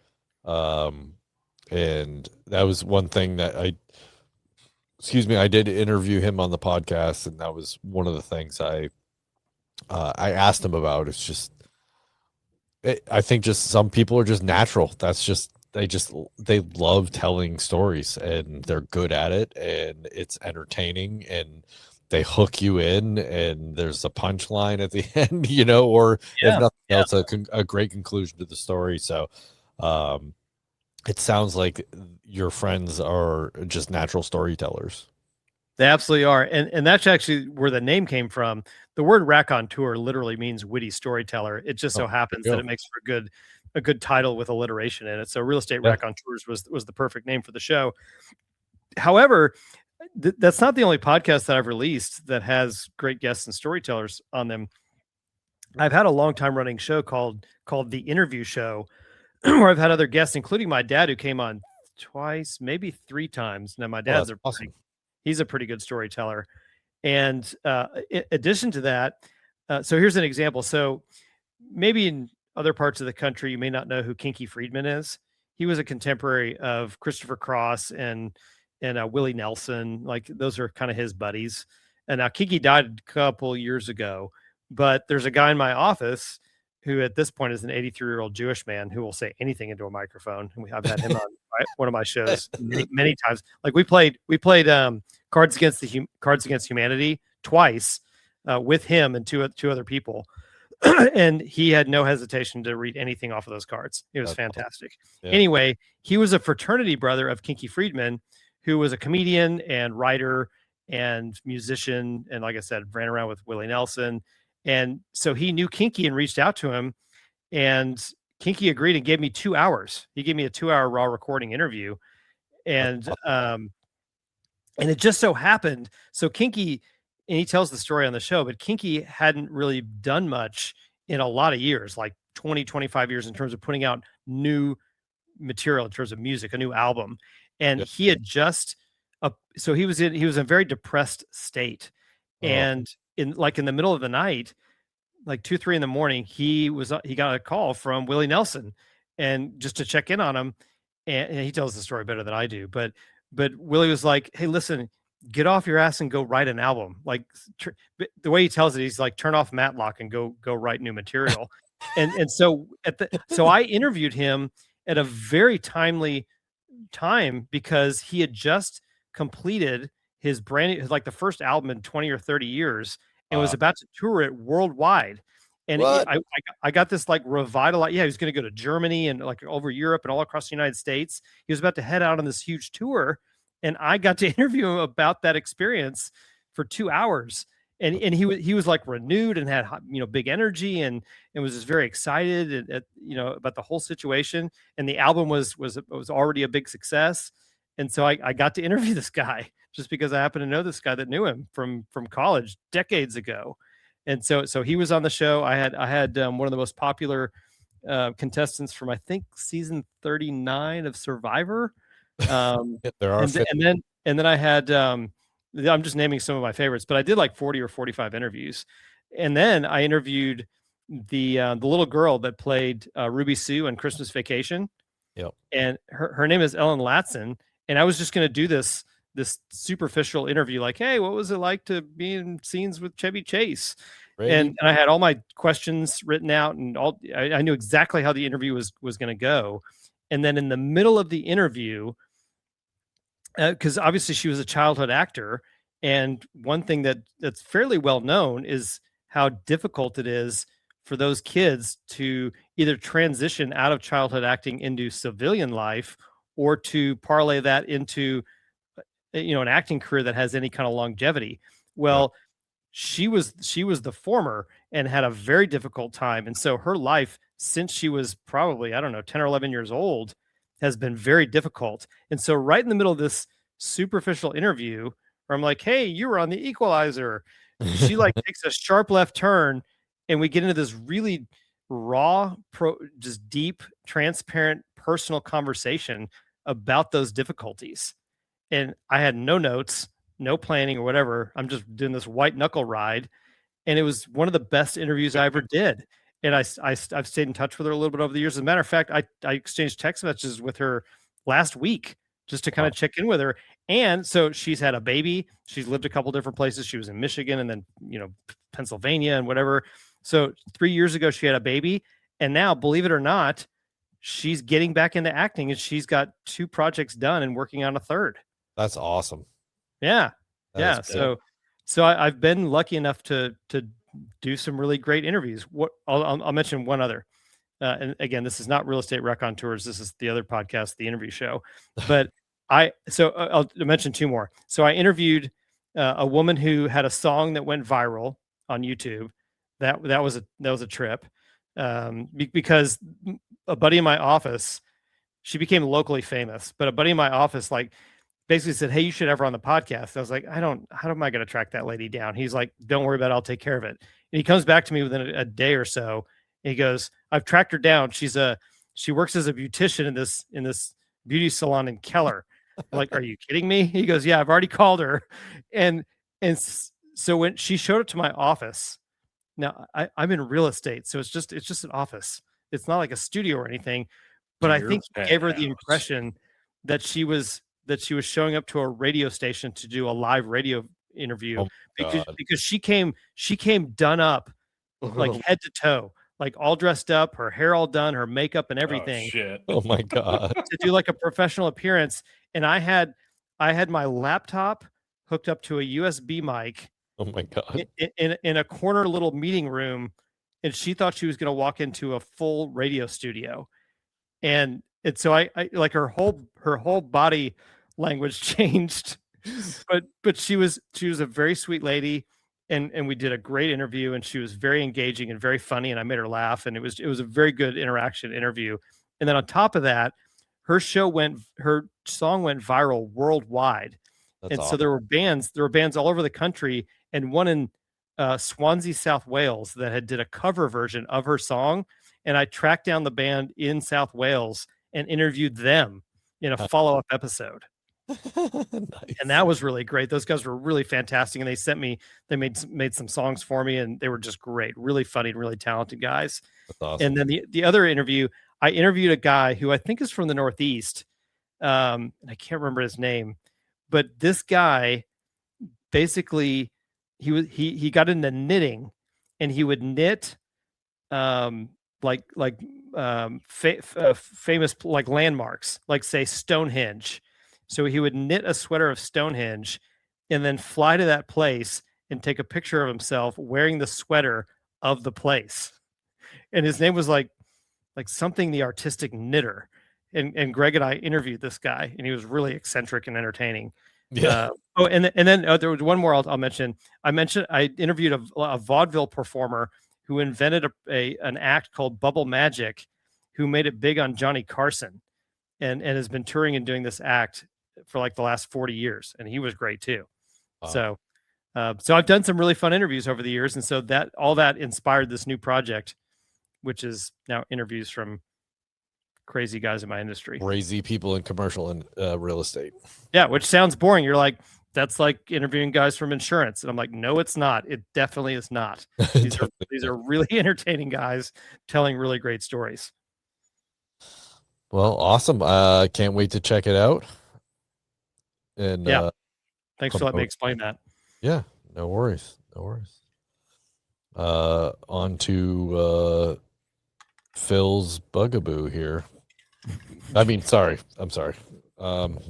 And that was one thing that I did interview him on the podcast, and that was one of the things I asked him about. It's just, I think just some people are just natural. That's just, they love telling stories, and they're good at it, and it's entertaining, and they hook you in, and there's a punchline at the end, or if nothing else, a great conclusion to the story. So, it sounds like your friends are just natural storytellers. They absolutely are. And that's actually where the name came from. The word raconteur literally means witty storyteller. It just so happens that it makes for a good title with alliteration in it. So Real Estate Raconteurs was the perfect name for the show. However, that's not the only podcast that I've released that has great guests and storytellers on them. I've had a long time running show called The Interview Show, where I've had other guests, including my dad, who came on twice, maybe 3 times. Now, my Oh, dad's that's awesome. he's a pretty good storyteller. And in addition to that, so here's an example. So maybe in other parts of the country, you may not know who Kinky Friedman is. He was a contemporary of Christopher Cross and Willie Nelson. Like those are kind of his buddies. And now Kinky died a couple years ago, but there's a guy in my office who at this point is an 83-year-old Jewish man who will say anything into a microphone. And I've had him on one of my shows many times. Like we played Cards Against Humanity twice with him and two other people. And he had no hesitation to read anything off of those cards. It was That's awesome. fantastic. Yeah. Anyway, he was a fraternity brother of Kinky Friedman, who was a comedian and writer and musician. And like I said, ran around with Willie Nelson. And so he knew Kinky and reached out to him, and Kinky agreed and gave me 2 hours. He gave me a 2-hour raw recording interview. And it just so happened. So Kinky, and he tells the story on the show, but Kinky hadn't really done much in a lot of years, like 20, 25 years in terms of putting out new material, in terms of music, a new album. And Yep. he had just, so he was in a very depressed state. Oh. And in the middle of the night, like 2, 3 in the morning, he got a call from Willie Nelson, and just to check in on him. And he tells the story better than I do, but Willie was like, "Hey, listen, get off your ass and go write an album." Like the way he tells it, he's like, "Turn off Matlock and go write new material." and so so I interviewed him at a very timely time, because he had just completed his brand new, like the first album in 20 or 30 years, and was about to tour it worldwide. And What? I got this like revitalized. Yeah, he was going to go to Germany and like over Europe and all across the United States. He was about to head out on this huge tour, and I got to interview him about that experience for 2 hours. And he was like renewed and had, big energy, and was just very excited about the whole situation. And the album was already a big success. And so I got to interview this guy just because I happen to know this guy that knew him from college decades ago. And so he was on the show. I had one of the most popular contestants from, I think, season 39 of Survivor. There are And then I had I'm just naming some of my favorites, but I did like 40 or 45 interviews. And then I interviewed the little girl that played Ruby Sue on Christmas Vacation. Yep. And her name is Ellen Latson. And I was just going to do this superficial interview, like, "Hey, what was it like to be in scenes with Chevy Chase?" And I had all my questions written out, and I knew exactly how the interview was going to go. And then in the middle of the interview, because obviously she was a childhood actor, and one thing that's fairly well known is how difficult it is for those kids to either transition out of childhood acting into civilian life, or to parlay that into an acting career that has any kind of longevity. Well, she was the former, and had a very difficult time. And so her life, since she was probably, I don't know, 10 or 11 years old, has been very difficult. And so right in the middle of this superficial interview, where I'm like, "Hey, you were on The Equalizer," she like takes a sharp left turn, and we get into this really raw, just deep, transparent, personal conversation about those difficulties. And I had no notes, no planning or whatever. I'm just doing this white knuckle ride. And it was one of the best interviews I ever did. And I've stayed in touch with her a little bit over the years. As a matter of fact, I exchanged text messages with her last week just to kind of check in with her. And so she's had a baby. She's lived a couple different places. She was in Michigan and then, Pennsylvania and whatever. So 3 years ago, she had a baby. And now, believe it or not, she's getting back into acting, and she's got 2 projects done and working on a third. That's awesome. Yeah. That is good. So I've been lucky enough to do some really great interviews. I'll mention one other. And again, this is not Real Estate Raconteurs. This is the other podcast, The Interview Show. But I'll mention 2 more. So I interviewed a woman who had a song that went viral on YouTube. That was a trip, because a buddy in my office, she became locally famous, but a buddy in my office basically said, "Hey, you should have her on the podcast." I was like, how am I going to track that lady down? He's like, "Don't worry about it. I'll take care of it." And he comes back to me within a day or so. And he goes, I've tracked her down. She works as a beautician in this beauty salon in Keller. I'm like, are you kidding me? He goes, yeah, I've already called her. And so when she showed up to my office, now I'm in real estate, so it's just an office. It's not like a studio or anything. But I think he gave her the impression that she was showing up to a radio station to do a live radio interview because she came done up like head to toe, like all dressed up, her hair all done, her makeup and everything. Oh, shit. Oh my God. To do like a professional appearance. And I had my laptop hooked up to a USB mic. Oh my God. In a corner little meeting room, and she thought she was going to walk into a full radio studio. And so I like her whole body language changed, but she was a very sweet lady, and we did a great interview, and she was very engaging and very funny, and I made her laugh, and it was a very good interview. And then on top of that, her song went viral worldwide. That's and awesome. So there were bands all over the country, and one in Swansea, South Wales, that did a cover version of her song. And I tracked down the band in South Wales and interviewed them in a follow-up episode. Nice. And that was really great. Those guys were really fantastic. And they made some songs for me, and they were just great, really funny and really talented guys. That's awesome. And then the other interview, I interviewed a guy who I think is from the Northeast. And I can't remember his name, but this guy basically he got into knitting, and he would knit famous like landmarks, like say Stonehenge. So he would knit a sweater of Stonehenge and then fly to that place and take a picture of himself wearing the sweater of the place. And his name was like something, the artistic knitter. And Greg and I interviewed this guy, and he was really eccentric and entertaining. Yeah. And then there was one more I'll mention. I interviewed a vaudeville performer who invented an act called Bubble Magic, who made it big on Johnny Carson, and has been touring and doing this act for like the last 40 years. And he was great too. Wow. So I've done some really fun interviews over the years. And so all that inspired this new project, which is now interviews from crazy guys in my industry. Crazy people in commercial and real estate. Yeah. Which sounds boring. You're like, that's like interviewing guys from insurance. And I'm like, no, it's not. It definitely is not. These are really entertaining guys telling really great stories. Well, awesome. Can't wait to check it out. And yeah, thanks for letting me explain that. Yeah, no worries. On to Phil's bugaboo here. I'm sorry. Well,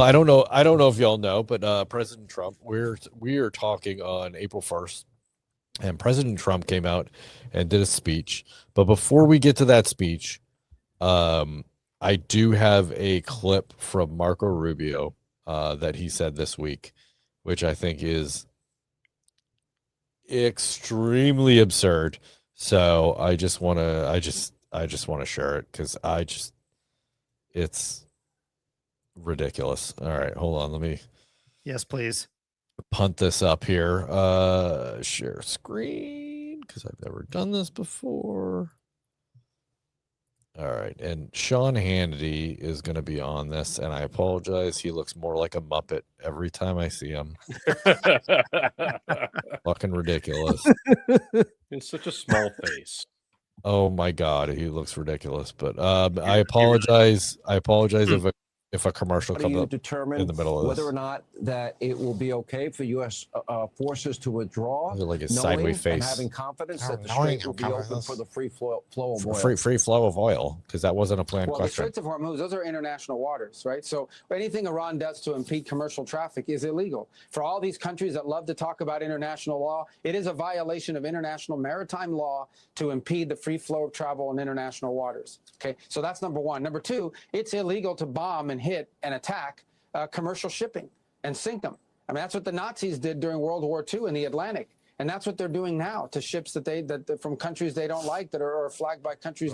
I don't know if y'all know, but President Trump, we are talking on April 1st, and President Trump came out and did a speech. But before we get to that speech, I do have a clip from Marco Rubio that he said this week, which I think is extremely absurd. So I just want to share it because it's ridiculous. All right, hold on. Let me. Yes, please. Punt this up here. Share screen because I've never done this before. All right, and Sean Hannity is going to be on this, and I apologize. He looks more like a Muppet every time I see him. Fucking ridiculous. It's such a small face. Oh my God, he looks ridiculous. But I apologize. If a commercial comes up in the middle of whether this. or not that it will be okay for U.S. forces to withdraw, Like a sideways face. And having confidence that the strait will be open for the free flow of oil. Free flow of oil, because that wasn't a planned Well, question. the Straits of Hormuz, those are international waters, right? So anything Iran does to impede commercial traffic is illegal. For all these countries that love to talk about international law, it is a violation of international maritime law to impede the free flow of travel in international waters. Okay, so that's number one. Number two, it's illegal to bomb and hit and attack commercial shipping and sink them. I mean, that's what the Nazis did during World War II in the Atlantic. And that's what they're doing now to ships that from countries they don't like that are flagged by countries.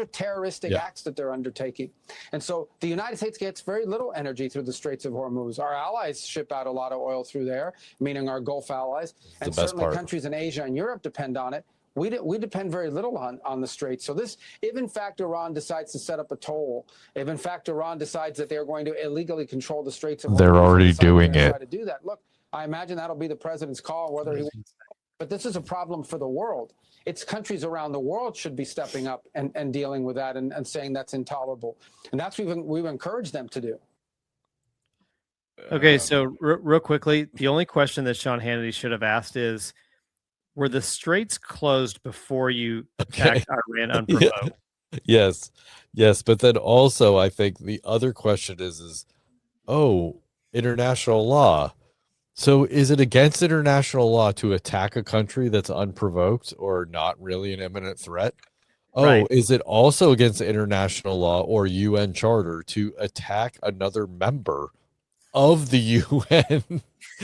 terroristic acts that they're undertaking. And so the United States gets very little energy through the Straits of Hormuz. Our allies ship out a lot of oil through there, meaning our Gulf allies, and certainly countries in Asia and Europe depend on it. We depend very little on the Straits. So this, if in fact Iran decides to set up a toll, if in fact Iran decides that they're going to illegally control the Straits of Hormuz, they're already doing it. try to do that. Look, I imagine that'll be the president's call, whether he. But this is a problem for the world. It's countries around the world should be stepping up and dealing with that and saying that's intolerable. And that's what we've encouraged them to do. Okay, so real quickly, the only question that Sean Hannity should have asked is, were the straits closed before you attacked Iran unprovoked? Yes. But then also, I think the other question is, international law. So is it against international law to attack a country that's unprovoked or not really an imminent threat? Is it also against international law or UN charter to attack another member of the UN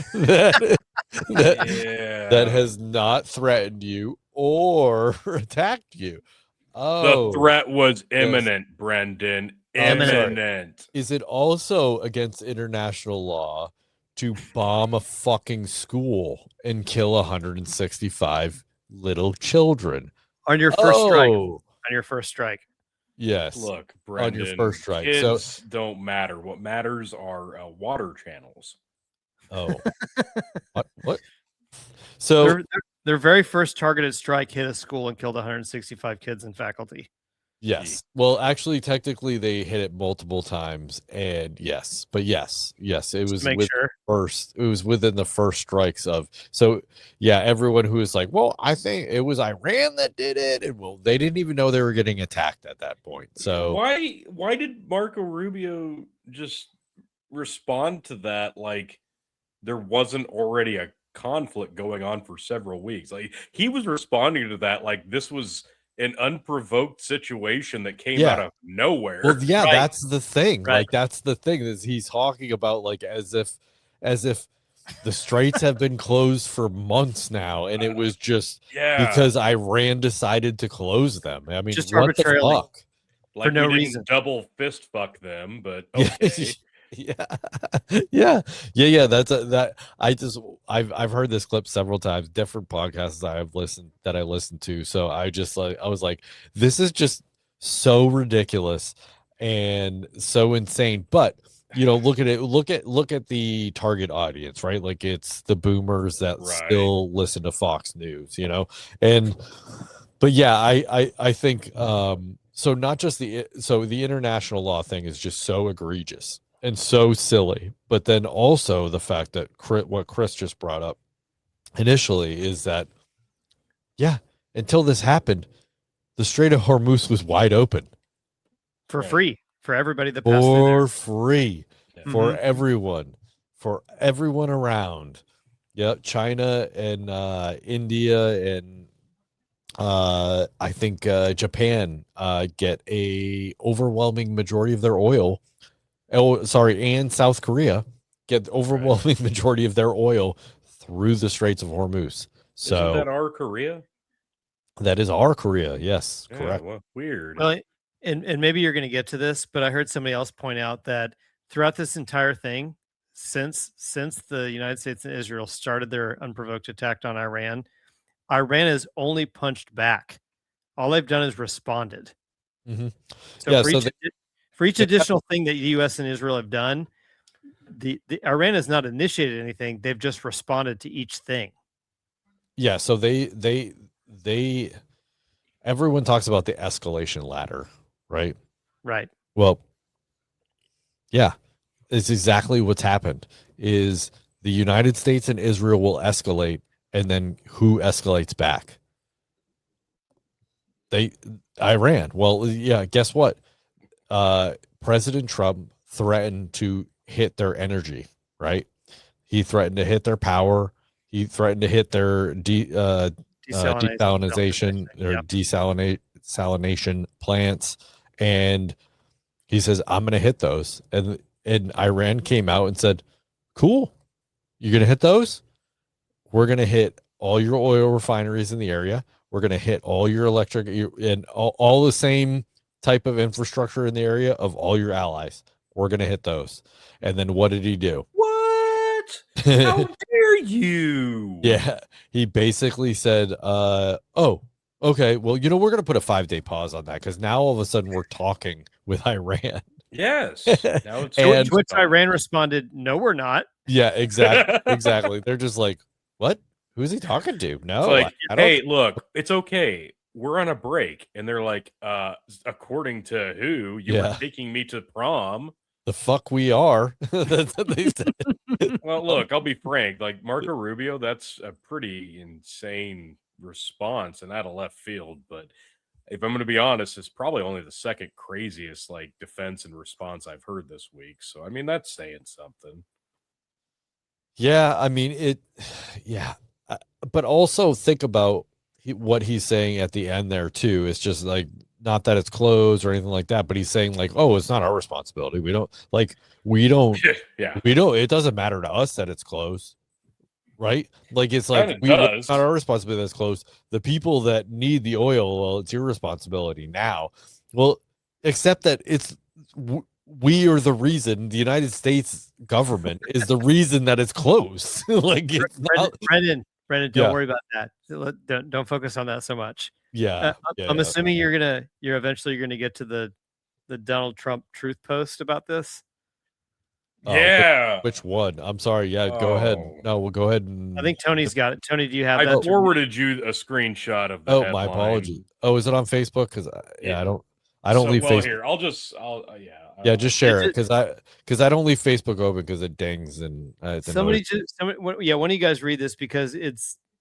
that has not threatened you or attacked you? The threat was imminent, Brendan. Imminent. Is it also against international law to bomb a fucking school and kill 165 little children on your first strike? On your first strike. Yes. Look, Brendan, on your first strike. Kids don't matter. What matters are water channels. What? So their very first targeted strike hit a school and killed 165 kids and faculty. Yes. Well, actually, technically, they hit it multiple times, and yes, it was it was within the first strikes of. So, yeah, everyone who was like, "Well, I think it was Iran that did it," and well, they didn't even know they were getting attacked at that point. So why did Marco Rubio just respond to that like there wasn't already a conflict going on for several weeks? Like he was responding to that like this was an unprovoked situation that came out of nowhere. Well, yeah, that's the thing. Right. Like that's the thing is he's talking about like as if the straits have been closed for months now, and it was just because Iran decided to close them. I mean, just what arbitrarily, the fuck? Like for no reason, double fist fuck them, but okay. Yeah. I've heard this clip several times, different podcasts that I listened to. So I was like, this is just so ridiculous and so insane. But look at it. Look at the target audience, right? Like it's the boomers that still listen to Fox News, but yeah, I think so. Not just the international law thing is just so egregious and so silly, but then also the fact that what Chris just brought up initially is that, until this happened, the Strait of Hormuz was wide open for free for everybody that passed for free for everyone around. Yeah, China and India and I think Japan get a overwhelming majority of their oil. And South Korea get the overwhelming majority of their oil through the Straits of Hormuz. So isn't that our Korea? That is our Korea. Yes, correct. Well, weird. Well, and maybe you're going to get to this, but I heard somebody else point out that throughout this entire thing, since the United States and Israel started their unprovoked attack on Iran has only punched back. All they've done is responded. Mm-hmm. So for each additional thing that the U.S. and Israel have done, the Iran has not initiated anything. They've just responded to each thing. Yeah. So they everyone talks about the escalation ladder, right? Right. Well, yeah, it's exactly what's happened. Is the United States and Israel will escalate, and then who escalates back? Iran. Well, yeah. Guess what? President Trump threatened to hit their energy, right? He threatened to hit their power. He threatened to hit their desalination or desalination plants. And he says, I'm going to hit those. And Iran came out and said, cool. You're going to hit those? We're going to hit all your oil refineries in the area. We're going to hit all your electric and all the same type of infrastructure in the area of all your allies. We're going to hit those. And then what did he do? What? How dare you? Yeah, he basically said, oh, okay, well, we're going to put a 5-day pause on that because now all of a sudden we're talking with Iran. Yes. Now it's And- To which Iran responded, "No, we're not." Yeah, exactly. They're just like, what? Who's he talking to? No, It's like, I don't. hey, look, it's okay. We're on a break. And they're like, according to who? You were taking me to prom. The fuck we are. That's what they said. Well, look, I'll be frank. Like Marco Rubio, that's a pretty insane response and out of left field. But if I'm going to be honest, it's probably only the second craziest like defense and response I've heard this week. So I mean, that's saying something. Yeah, I mean yeah, but also think about what he's saying at the end there too. It's just like, not that it's closed or anything like that, but he's saying like, oh, it's not our responsibility. We don't Yeah. it doesn't matter to us that it's closed, right? Like, it's like, it's not our responsibility that's closed. The people that need the oil, well, it's your responsibility now. Well, except that we are the reason. The United States government is the reason that it's closed. Like, it's Brendan, don't worry about that. Don't focus on that so much. Yeah, I'm assuming you're eventually gonna get to the Donald Trump truth post about this. Yeah. Which one? I'm sorry. Yeah, go ahead. No, we'll go ahead and. I think Tony's got it. Tony, do you have I that? forwarded you a screenshot of the Oh, headline. my apologies. Oh, is it on Facebook? Because I don't leave Facebook. Here, Yeah, just share it because I don't leave Facebook open because it dings and one of you guys read this because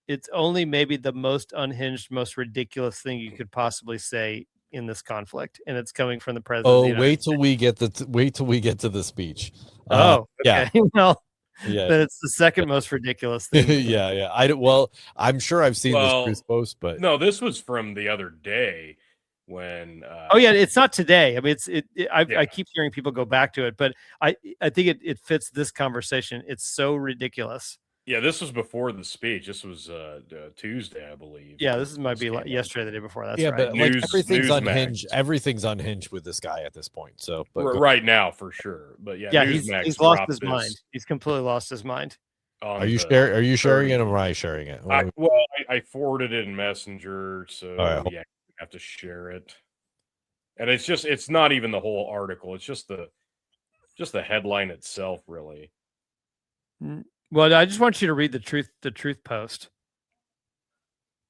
it's only maybe the most unhinged, most ridiculous thing you could possibly say in this conflict, and it's coming from the president. Oh, wait till we get to the speech. Okay. Yeah. Well, yeah, then it's the second most ridiculous thing. yeah. I'm sure I've seen this truth post, but no, this was from the other day when. It's not today. I mean, I keep hearing people go back to it, but I think it fits this conversation. It's so ridiculous. Yeah, this was before the speech. This was Tuesday, I believe. Yeah, this might be yesterday, the day before. That's right. But like everything's unhinged. Everything's unhinged with this guy at this point. So, right now for sure. But he's lost his mind. He's completely lost his mind. Are you sharing it, or am I sharing it? I forwarded it in Messenger, so you have to share it. And it's not even the whole article. It's just the headline itself, really. Well, I just want you to read the truth post.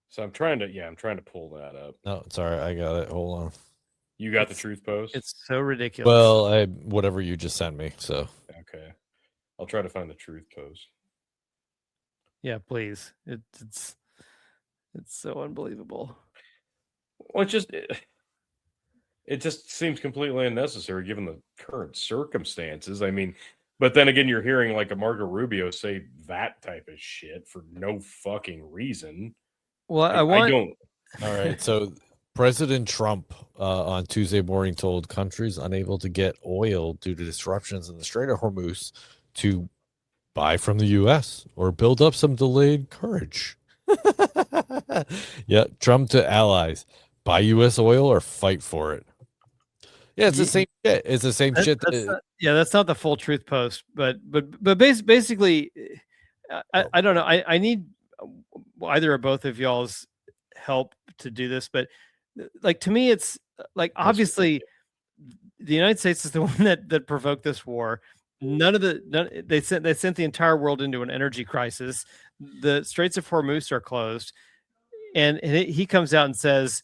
So I'm trying to pull that up. No, sorry, I got it. Hold on. You got the truth post? It's so ridiculous. Well, whatever you just sent me. So okay, I'll try to find the truth post. Yeah, please. It's so unbelievable. Well, it just seems completely unnecessary given the current circumstances. I mean, but then again, you're hearing like a Marco Rubio say that type of shit for no fucking reason. Well, I don't. All right. So President Trump on Tuesday morning told countries unable to get oil due to disruptions in the Strait of Hormuz to buy from the U.S. or build up some delayed courage. Yeah. Trump to allies: buy U.S. oil or fight for it. Yeah, it's the same shit. It's the same shit. That's not the full truth post, but basically, I don't know. I need either or both of y'all's help to do this, but like to me, it's like obviously the United States is the one that provoked this war. They sent the entire world into an energy crisis. The Straits of Hormuz are closed, and he comes out and says,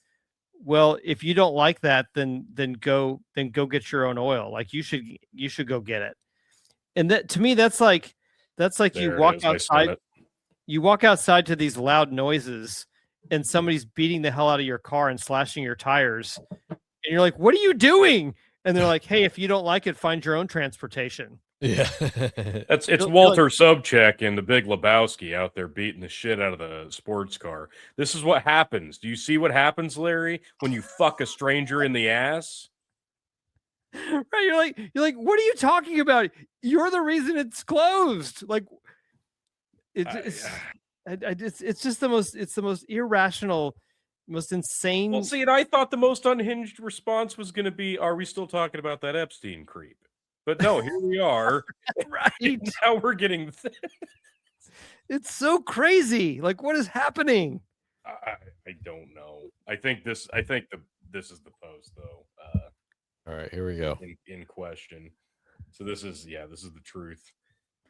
well, if you don't like that, then go get your own oil. Like you should go get it. And that to me, that's like you walk outside. You walk outside to these loud noises, and somebody's beating the hell out of your car and slashing your tires, and you're like, "What are you doing?" And they're like, "Hey, if you don't like it, find your own transportation." Yeah, it's Walter Sobchak and the Big Lebowski out there beating the shit out of the sports car. This is what happens. Do you see what happens, Larry, when you fuck a stranger in the ass? Right? You're like, what are you talking about? You're the reason it's closed. Like, it's just the most irrational most insane. Well, see, and I thought the most unhinged response was going to be, "Are we still talking about that Epstein creep?" But no, here we are. Right. Now we're getting. It's so crazy. Like, what is happening? I don't know. I think this is the post though. All right, here we go. In question. So this is the truth.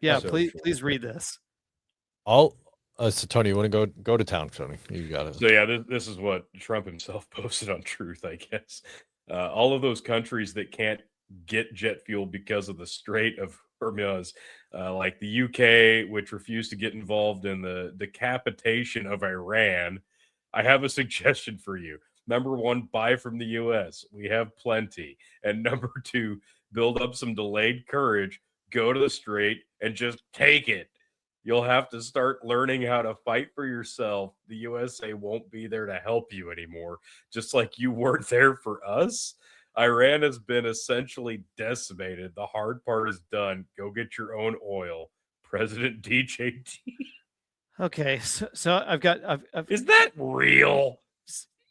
Yeah, So- please read this. So Tony, you want to go to town, Tony? You got it. So yeah, this is what Trump himself posted on Truth, I guess. All of those countries that can't get jet fuel because of the Strait of Hormuz, like the UK, which refused to get involved in the decapitation of Iran. I have a suggestion for you. Number one, buy from the US. We have plenty. And number two, build up some delayed courage, go to the Strait, and just take it. You'll have to start learning how to fight for yourself. The USA won't be there to help you anymore, just like you weren't there for us. Iran has been essentially decimated. The hard part is done. Go get your own oil. President DJT. Okay, so I've got. Is that real?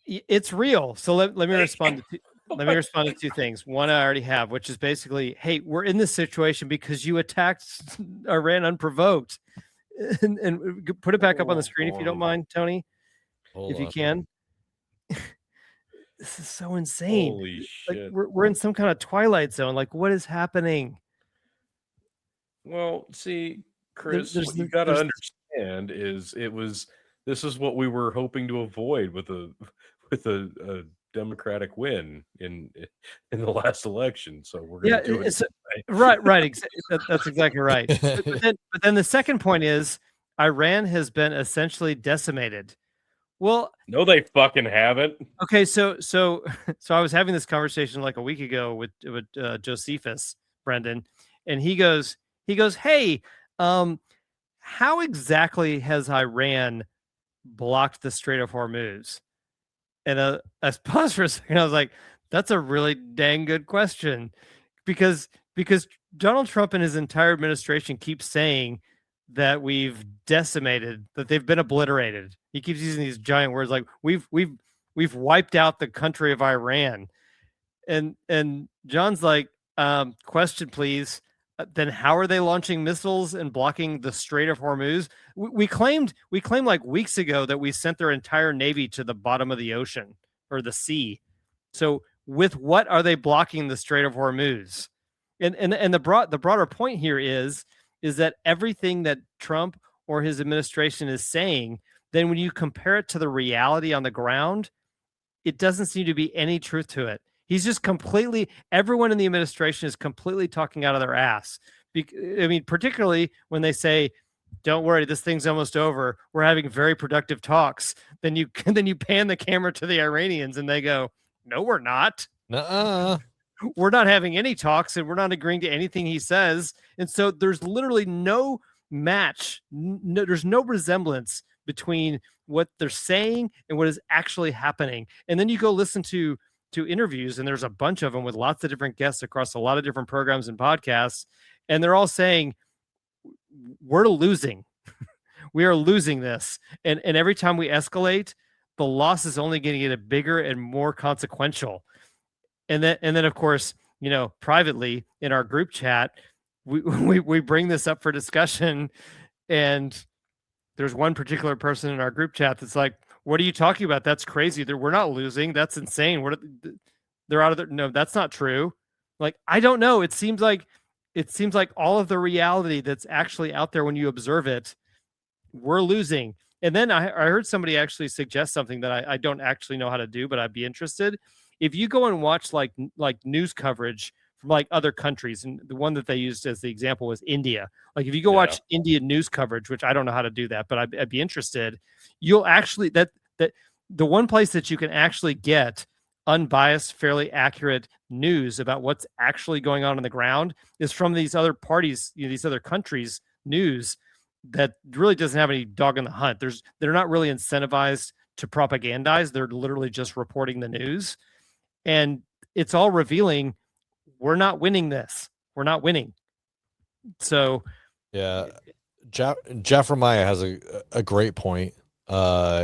It's real. So let me respond to let me my respond to two things. One I already have, which is basically, hey, we're in this situation because you attacked Iran unprovoked. And put it back up on the screen if you don't mind, Tony, if you can. This is so insane. Holy Like shit. we're in some kind of twilight zone. Like, what is happening? Well, see, Chris, there's what you the- got to there's- understand is this is what we were hoping to avoid with a Democratic win in the last election. So we're going Yeah, to do it. it's right. That's exactly right. But then the second point is Iran has been essentially decimated. Well, No, they fucking haven't. okay, so I was having this conversation like a week ago with Josephus Brendan, and he goes, hey, how exactly has Iran blocked the Strait of Hormuz? And I paused for a second. I was like, that's a really dang good question, because Donald Trump and his entire administration keeps saying that we've decimated, that they've been obliterated. He keeps using these giant words like we've wiped out the country of Iran. And John's like, question please. Then how are they launching missiles and blocking the Strait of Hormuz? We claimed like weeks ago that we sent their entire navy to the bottom of the ocean or the sea. So with what are they blocking the Strait of Hormuz? And the broader point here is that everything that Trump or his administration is saying, then when you compare it to the reality on the ground, it doesn't seem to be any truth to it. He's just everyone in the administration is completely talking out of their ass. I mean, particularly when they say, don't worry, this thing's almost over. We're having very productive talks. Then you pan the camera to the Iranians and they go, no, we're not. Nuh-uh. We're not having any talks and we're not agreeing to anything he says. And so there's literally no match. There's no resemblance between what they're saying and what is actually happening. And then you go listen to interviews, and there's a bunch of them with lots of different guests across a lot of different programs and podcasts. And they're all saying, we're losing. We are losing this. And every time we escalate, the loss is only going to get bigger and more consequential. And then of course, privately in our group chat, we bring this up for discussion, and there's one particular person in our group chat that's like, what are you talking about? That's crazy. We're not losing. That's insane. They're out of there. No, that's not true. Like, I don't know. It seems like all of the reality that's actually out there when you observe it, we're losing. And then I heard somebody actually suggest something that I don't actually know how to do, but I'd be interested. If you go and watch like news coverage from like other countries, and the one that they used as the example was India. Like if you go watch Indian news coverage, which I don't know how to do that, but I'd be interested. You'll actually that the one place that you can actually get unbiased, fairly accurate news about what's actually going on the ground is from these other parties, these other countries' news that really doesn't have any dog in the hunt. They're not really incentivized to propagandize. They're literally just reporting the news, and it's all revealing. We're not winning this. We're not winning. So, yeah, Jeff Remaya has a great point.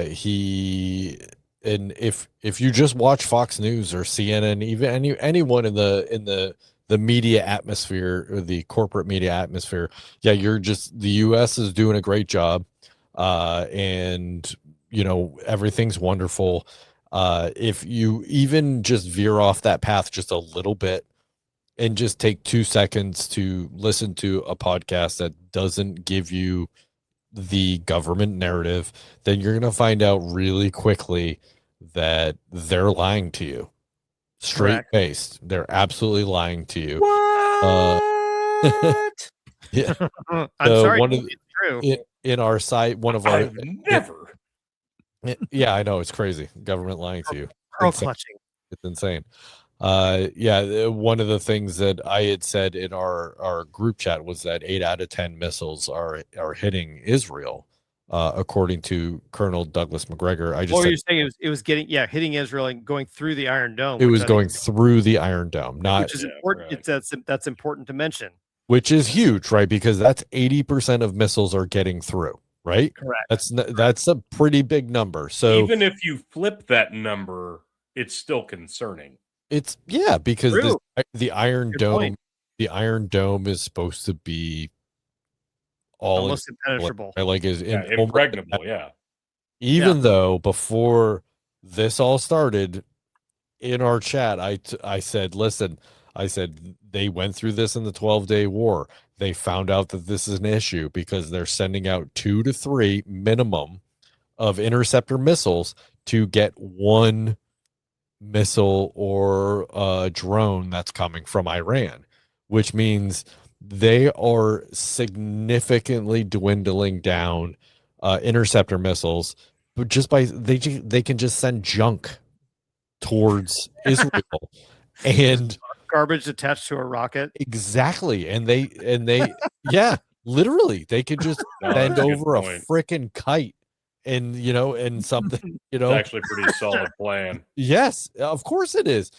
He and if you just watch Fox News or CNN, even anyone in the media atmosphere or the corporate media atmosphere, yeah, the US is doing a great job, and everything's wonderful. If you even just veer off that path just a little bit and just take 2 seconds to listen to a podcast that doesn't give you the government narrative, then you're going to find out really quickly that they're lying to you. Straight Correct. faced. They're absolutely lying to you. What? Yeah. I'm sorry, One of it's true. in our site, one of our I've never. yeah, I know, it's crazy. Government lying to you. Pearl Insane. clutching. It's insane. One of the things that I had said in our group chat was that 8 out of 10 missiles are hitting Israel, according to Colonel Douglas McGregor. I just Or said you're saying it was hitting Israel and going through the Iron Dome. it which was I think going through the Iron Dome, not which is Yeah, important. right. That's important to mention. which is huge, right? Because that's 80% of missiles are getting through, right? Correct. That's a pretty big number. So Even if you flip that number, it's still concerning. it's because True. the Iron Good Dome, point. the Iron Dome is supposed to be all Almost impenetrable. right? Like is Yeah, almost- impregnable. Yeah. even though before this all started in our chat, I said, listen, I said they went through this in the 12-day war. They found out that this is an issue because they're sending out 2 to 3 minimum of interceptor missiles to get one missile or drone that's coming from Iran, which means they are significantly dwindling down interceptor missiles, but just by they can just send junk towards Israel. And Garbage attached to a rocket. exactly, and they yeah, literally they could just No, bend that's a good over a point. freaking kite and and something, It's actually a pretty solid plan. yes, of course it is.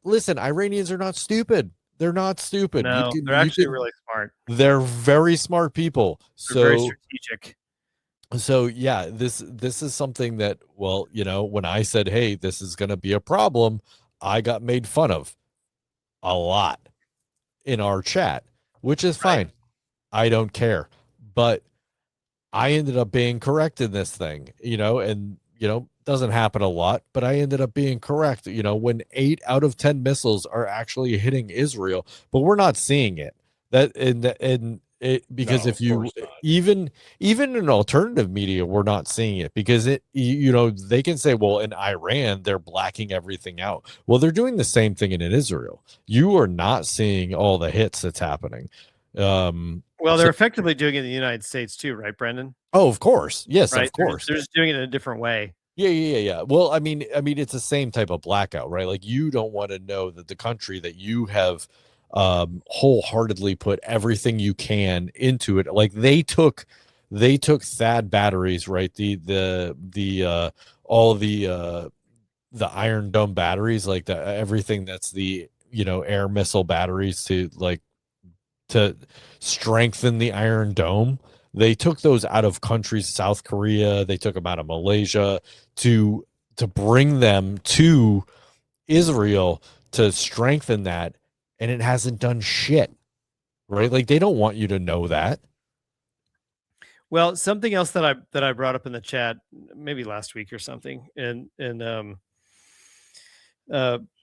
Listen, Iranians are not stupid. They're not stupid. No, they're actually really smart. They're very smart people. They're very So strategic. yeah, this is something that, well, when I said, hey, this is going to be a problem, I got made fun of a lot in our chat, which is Right. fine. I don't care. But I ended up being correct in this thing, and doesn't happen a lot, but I ended up being correct, when 8 out of 10 missiles are actually hitting Israel, but we're not seeing it. That and it because No, if of you course not. even in alternative media, we're not seeing it because they can say, well, in Iran they're blacking everything out. Well, they're doing the same thing in Israel. You are not seeing all the hits that's happening. Well, they're effectively doing it in the United States too, right, Brendan? Oh, of course. Yes, Right. of course. They're just doing it in a different way. Yeah. Well, I mean, it's the same type of blackout, right? Like you don't want to know that the country that you have wholeheartedly put everything you can into it. Like they took THAAD batteries, right? All the Iron Dome batteries, like everything that's the air missile batteries to strengthen the Iron Dome. They took those out of countries, South Korea, they took them out of Malaysia to bring them to Israel to strengthen that, and it hasn't done shit. Right? Like they don't want you to know that. Well, something else that I brought up in the chat maybe last week or something, and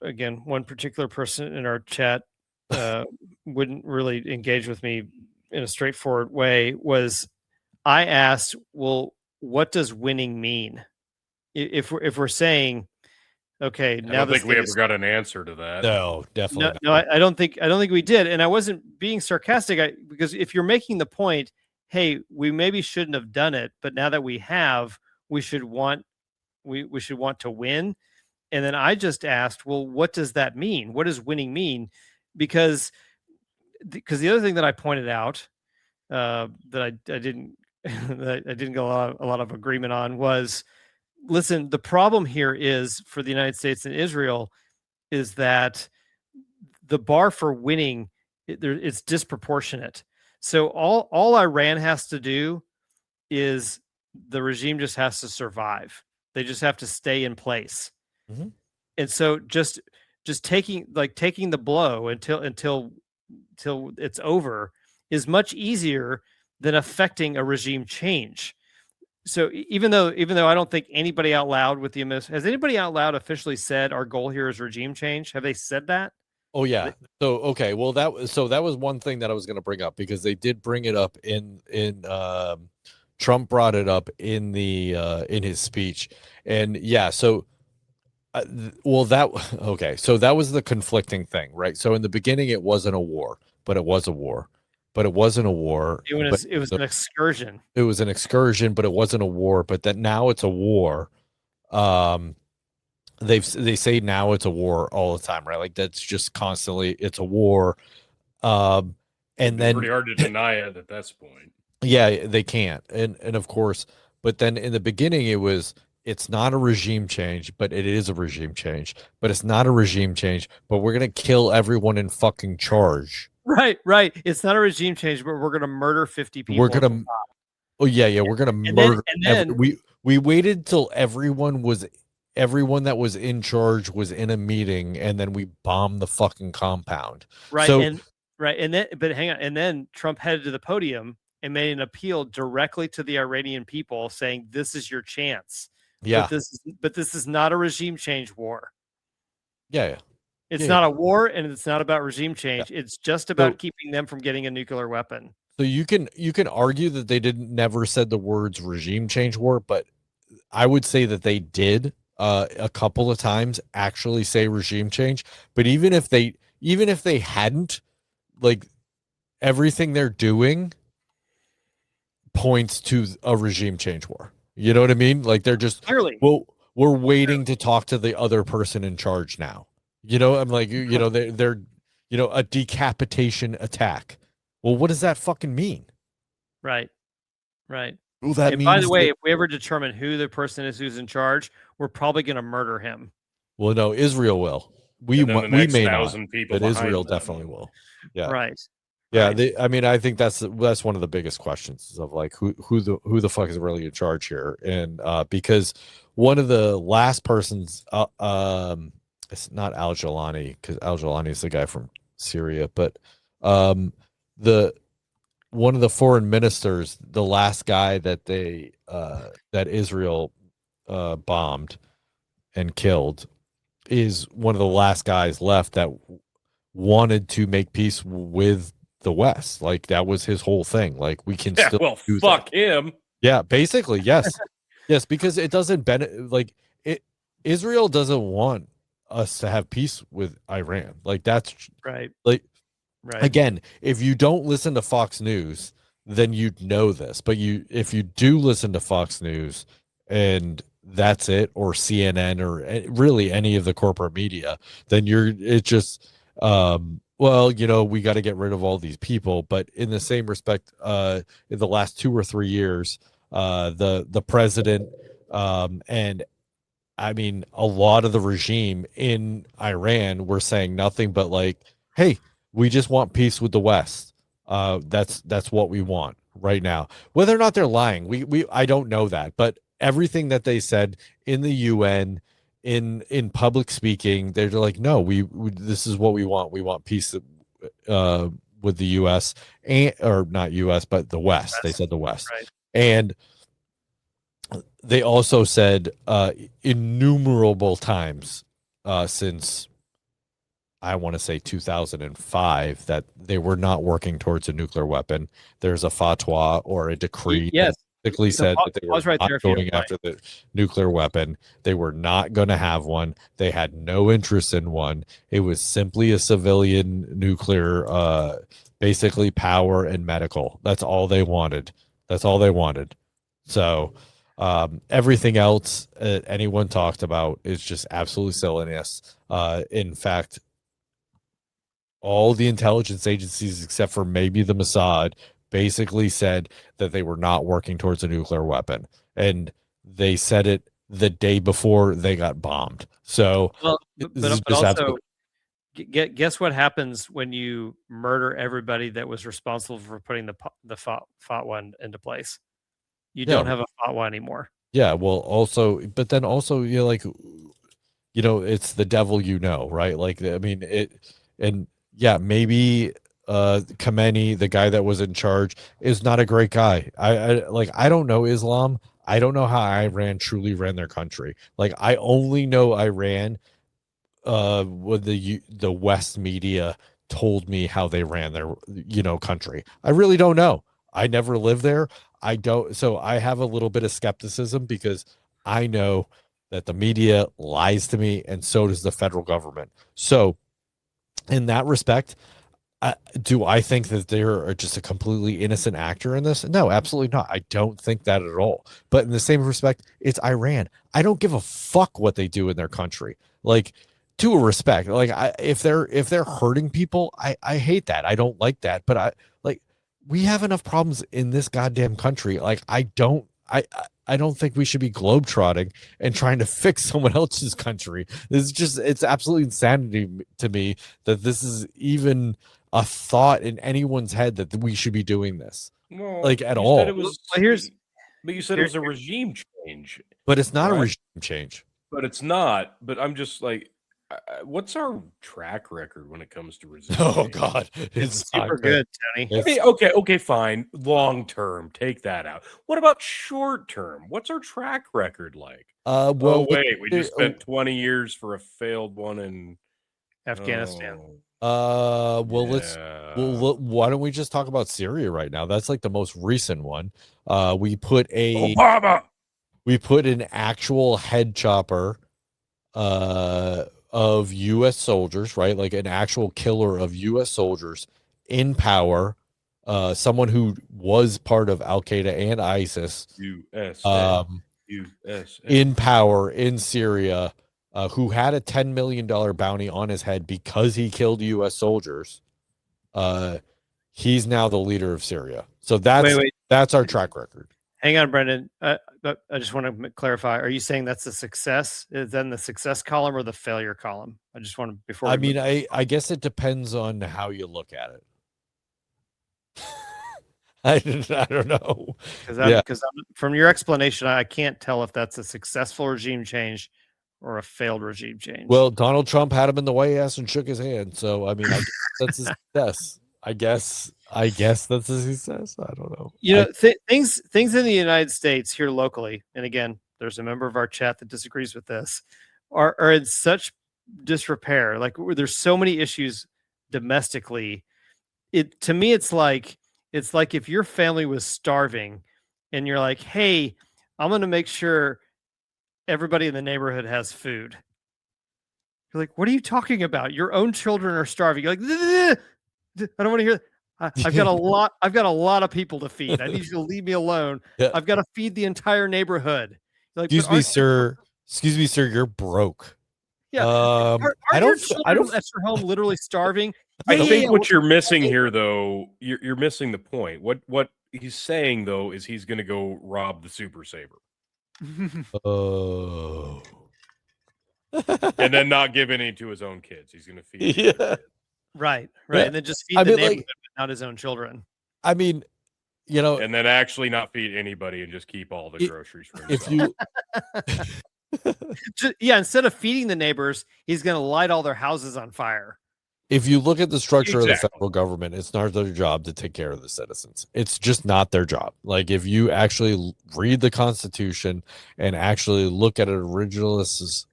again, one particular person in our chat wouldn't really engage with me in a straightforward way. Was I asked, well, what does winning mean? If we're saying, okay, I now don't think we thing ever is, got an answer to that. No, definitely no, I don't think we did, and I wasn't being sarcastic. Because if you're making the point, hey, we maybe shouldn't have done it, but now that we have, we should want to win. And then I just asked, well, what does that mean? What does winning mean? Because the other thing that I pointed out that I didn't that I didn't get a lot of agreement on was, listen, the problem here is for the United States and Israel is that the bar for winning it's disproportionate. So all Iran has to do is the regime just has to survive. They just have to stay in place. Mhm. And so just taking the blow until it's over is much easier than affecting a regime change. So even though I don't think anybody out loud with the has anybody out loud officially said our goal here is regime change? Have they said that? Oh yeah. So okay, well that was one thing that I was going to bring up, because they did bring it up in Trump brought it up in the in his speech. And yeah, so well that okay, so that was the conflicting thing, right? So in the beginning it wasn't a war, but it was a war. But it wasn't a war. It was an excursion. It was an excursion, but it wasn't a war, but that now it's a war. They say now it's a war all the time, right? Like that's just constantly it's a war. And It'd be then pretty hard to deny it at this point. yeah, they can't. And of course, but then in the beginning it's not a regime change, but it is a regime change. But it's not a regime change, but we're gonna kill everyone in fucking charge. Right. It's not a regime change, but we're gonna murder 50 people. We're gonna oh yeah, we're gonna murder we waited till everyone that was in charge was in a meeting, and then we bombed the fucking compound. Right. So, and then but hang on, and then Trump headed to the podium and made an appeal directly to the Iranian people saying this is your chance. yeah. But this is not a regime change war. Yeah. It's not a war, and it's not about regime change. Yeah. It's just about keeping them from getting a nuclear weapon. So you can argue that they never said the words regime change war, but I would say that they did a couple of times actually say regime change. But even if they hadn't, like everything they're doing points to a regime change war. You know what I mean? Like they're just clearly, well, we're waiting to talk to the other person in charge now. You know, I'm like, you know, they're a decapitation attack. Well, what does that fucking mean? Right. Well, that and means by the way, if we ever determine who the person is who's in charge, we're probably going to murder him. Well, no, Israel will. We may not, but Israel definitely will. Yeah. Right. Yeah. Right. I think that's one of the biggest questions of like who the fuck is really in charge here, and because one of the last persons, it's not Al Jolani, because Al Jolani is the guy from Syria, but one of the foreign ministers, the last guy that that Israel bombed and killed, is one of the last guys left that wanted to make peace with the West. Like that was his whole thing. Like we can still fuck him. Yeah, basically, yes. Yes, because it doesn't benefit, like Israel doesn't want us to have peace with Iran. Like that's right. Like again, if you don't listen to Fox News, then you'd know this. But if you do listen to Fox News and that's it, or CNN, or really any of the corporate media, then it's just well, we got to get rid of all these people. But in the same respect, in the last 2 or 3 years, the president and I mean a lot of the regime in Iran were saying nothing but like, hey, we just want peace with the West. That's what we want right now. Whether or not they're lying, I don't know that, but everything that they said in the UN, in public speaking, they're like, no, we this is what we want. We want peace with the U.S. or not U.S. but the West. They said the West, right. And they also said innumerable times since I want to say 2005 that they were not working towards a nuclear weapon. There's a fatwa or a decree yes. that basically said that they were not going after the nuclear weapon. They were not going to have one. They had no interest in one. It was simply a civilian nuclear, basically power and medical. That's all they wanted. So everything else anyone talked about is just absolutely silliness. In fact, all the intelligence agencies, except for maybe the Mossad, basically said that they were not working towards a nuclear weapon. And they said it the day before they got bombed. So, but also, guess what happens when you murder everybody that was responsible for putting the fatwa into place? You don't have a fatwa anymore. Yeah, well, also, but then also, like, it's the devil, right? Like, I mean, and yeah, maybe Khamenei, the guy that was in charge, is not a great guy. I don't know Islam. I don't know how Iran truly ran their country. Like, I only know Iran what the West media told me how they ran their country. I really don't know. I never lived there. I don't, so I have a little bit of skepticism because I know that the media lies to me, and so does the federal government. So in that respect, do I think that they're just a completely innocent actor in this? No, absolutely not. I don't think that at all. But in the same respect, it's Iran. I don't give a fuck what they do in their country. Like, to a respect, like, if they're hurting people, I hate that. I don't like that. But like, we have enough problems in this goddamn country. Like, I don't think we should be globetrotting and trying to fix someone else's country. It's absolutely insanity to me that this is even a thought in anyone's head that we should be doing this, Well, like, at you all. said it was. Well, here's but you said it was a regime change, But it's not a right? regime change. But it's not. But I'm just like, what's our track record when it comes to regime? Oh change? God, it's super good, Tony. I mean, okay, fine. Long term, take that out. What about short term? What's our track record like? Well, wait, we just spent 20 years for a failed one in Afghanistan. well, yeah. why don't we just talk about Syria right now? That's like the most recent one. We put Obama. an actual head chopper of US soldiers, right? Like an actual killer of US soldiers in power, someone who was part of Al Qaeda and ISIS, USA. in power in Syria, who had a $10 million bounty on his head because he killed US soldiers. He's now the leader of Syria. So that's our track record. Hang on, Brendan. But I just want to clarify. Are you saying that's a success? Is then the success column or the failure column? I just want to before. I guess it depends on how you look at it. I don't know. Because from your explanation, I can't tell if that's a successful regime change or a failed regime change. Well, Donald Trump had him in the White House and shook his hand. So I mean, I guess that's a success. I guess that's a success. I don't know. Things in the United States here locally, and again, there's a member of our chat that disagrees with this, are in such disrepair. Like, there's so many issues domestically. To me, it's like if your family was starving, and you're like, "Hey, I'm going to make sure everybody in the neighborhood has food." You're like, "What are you talking about? Your own children are starving." You're like, I don't want to hear. I've got a lot of people to feed. I need you to leave me alone. Yeah. I've got to feed the entire neighborhood. Like, Excuse me, sir. You're broke. Yeah. I don't. At your home literally starving. I think what you're missing here, though, you're missing the point. What he's saying, though, is he's going to go rob the Super Saver. Oh. And then not give any to his own kids. He's going to feed. Yeah. Right. Yeah. And then just feed the neighborhood, but not his own children. I mean, and then actually not feed anybody and just keep all the groceries for himself. Instead of feeding the neighbors, he's going to light all their houses on fire. If you look at the structure of the federal government, it's not their job to take care of the citizens. It's just not their job. Like, if you actually read the Constitution and actually look at an originalist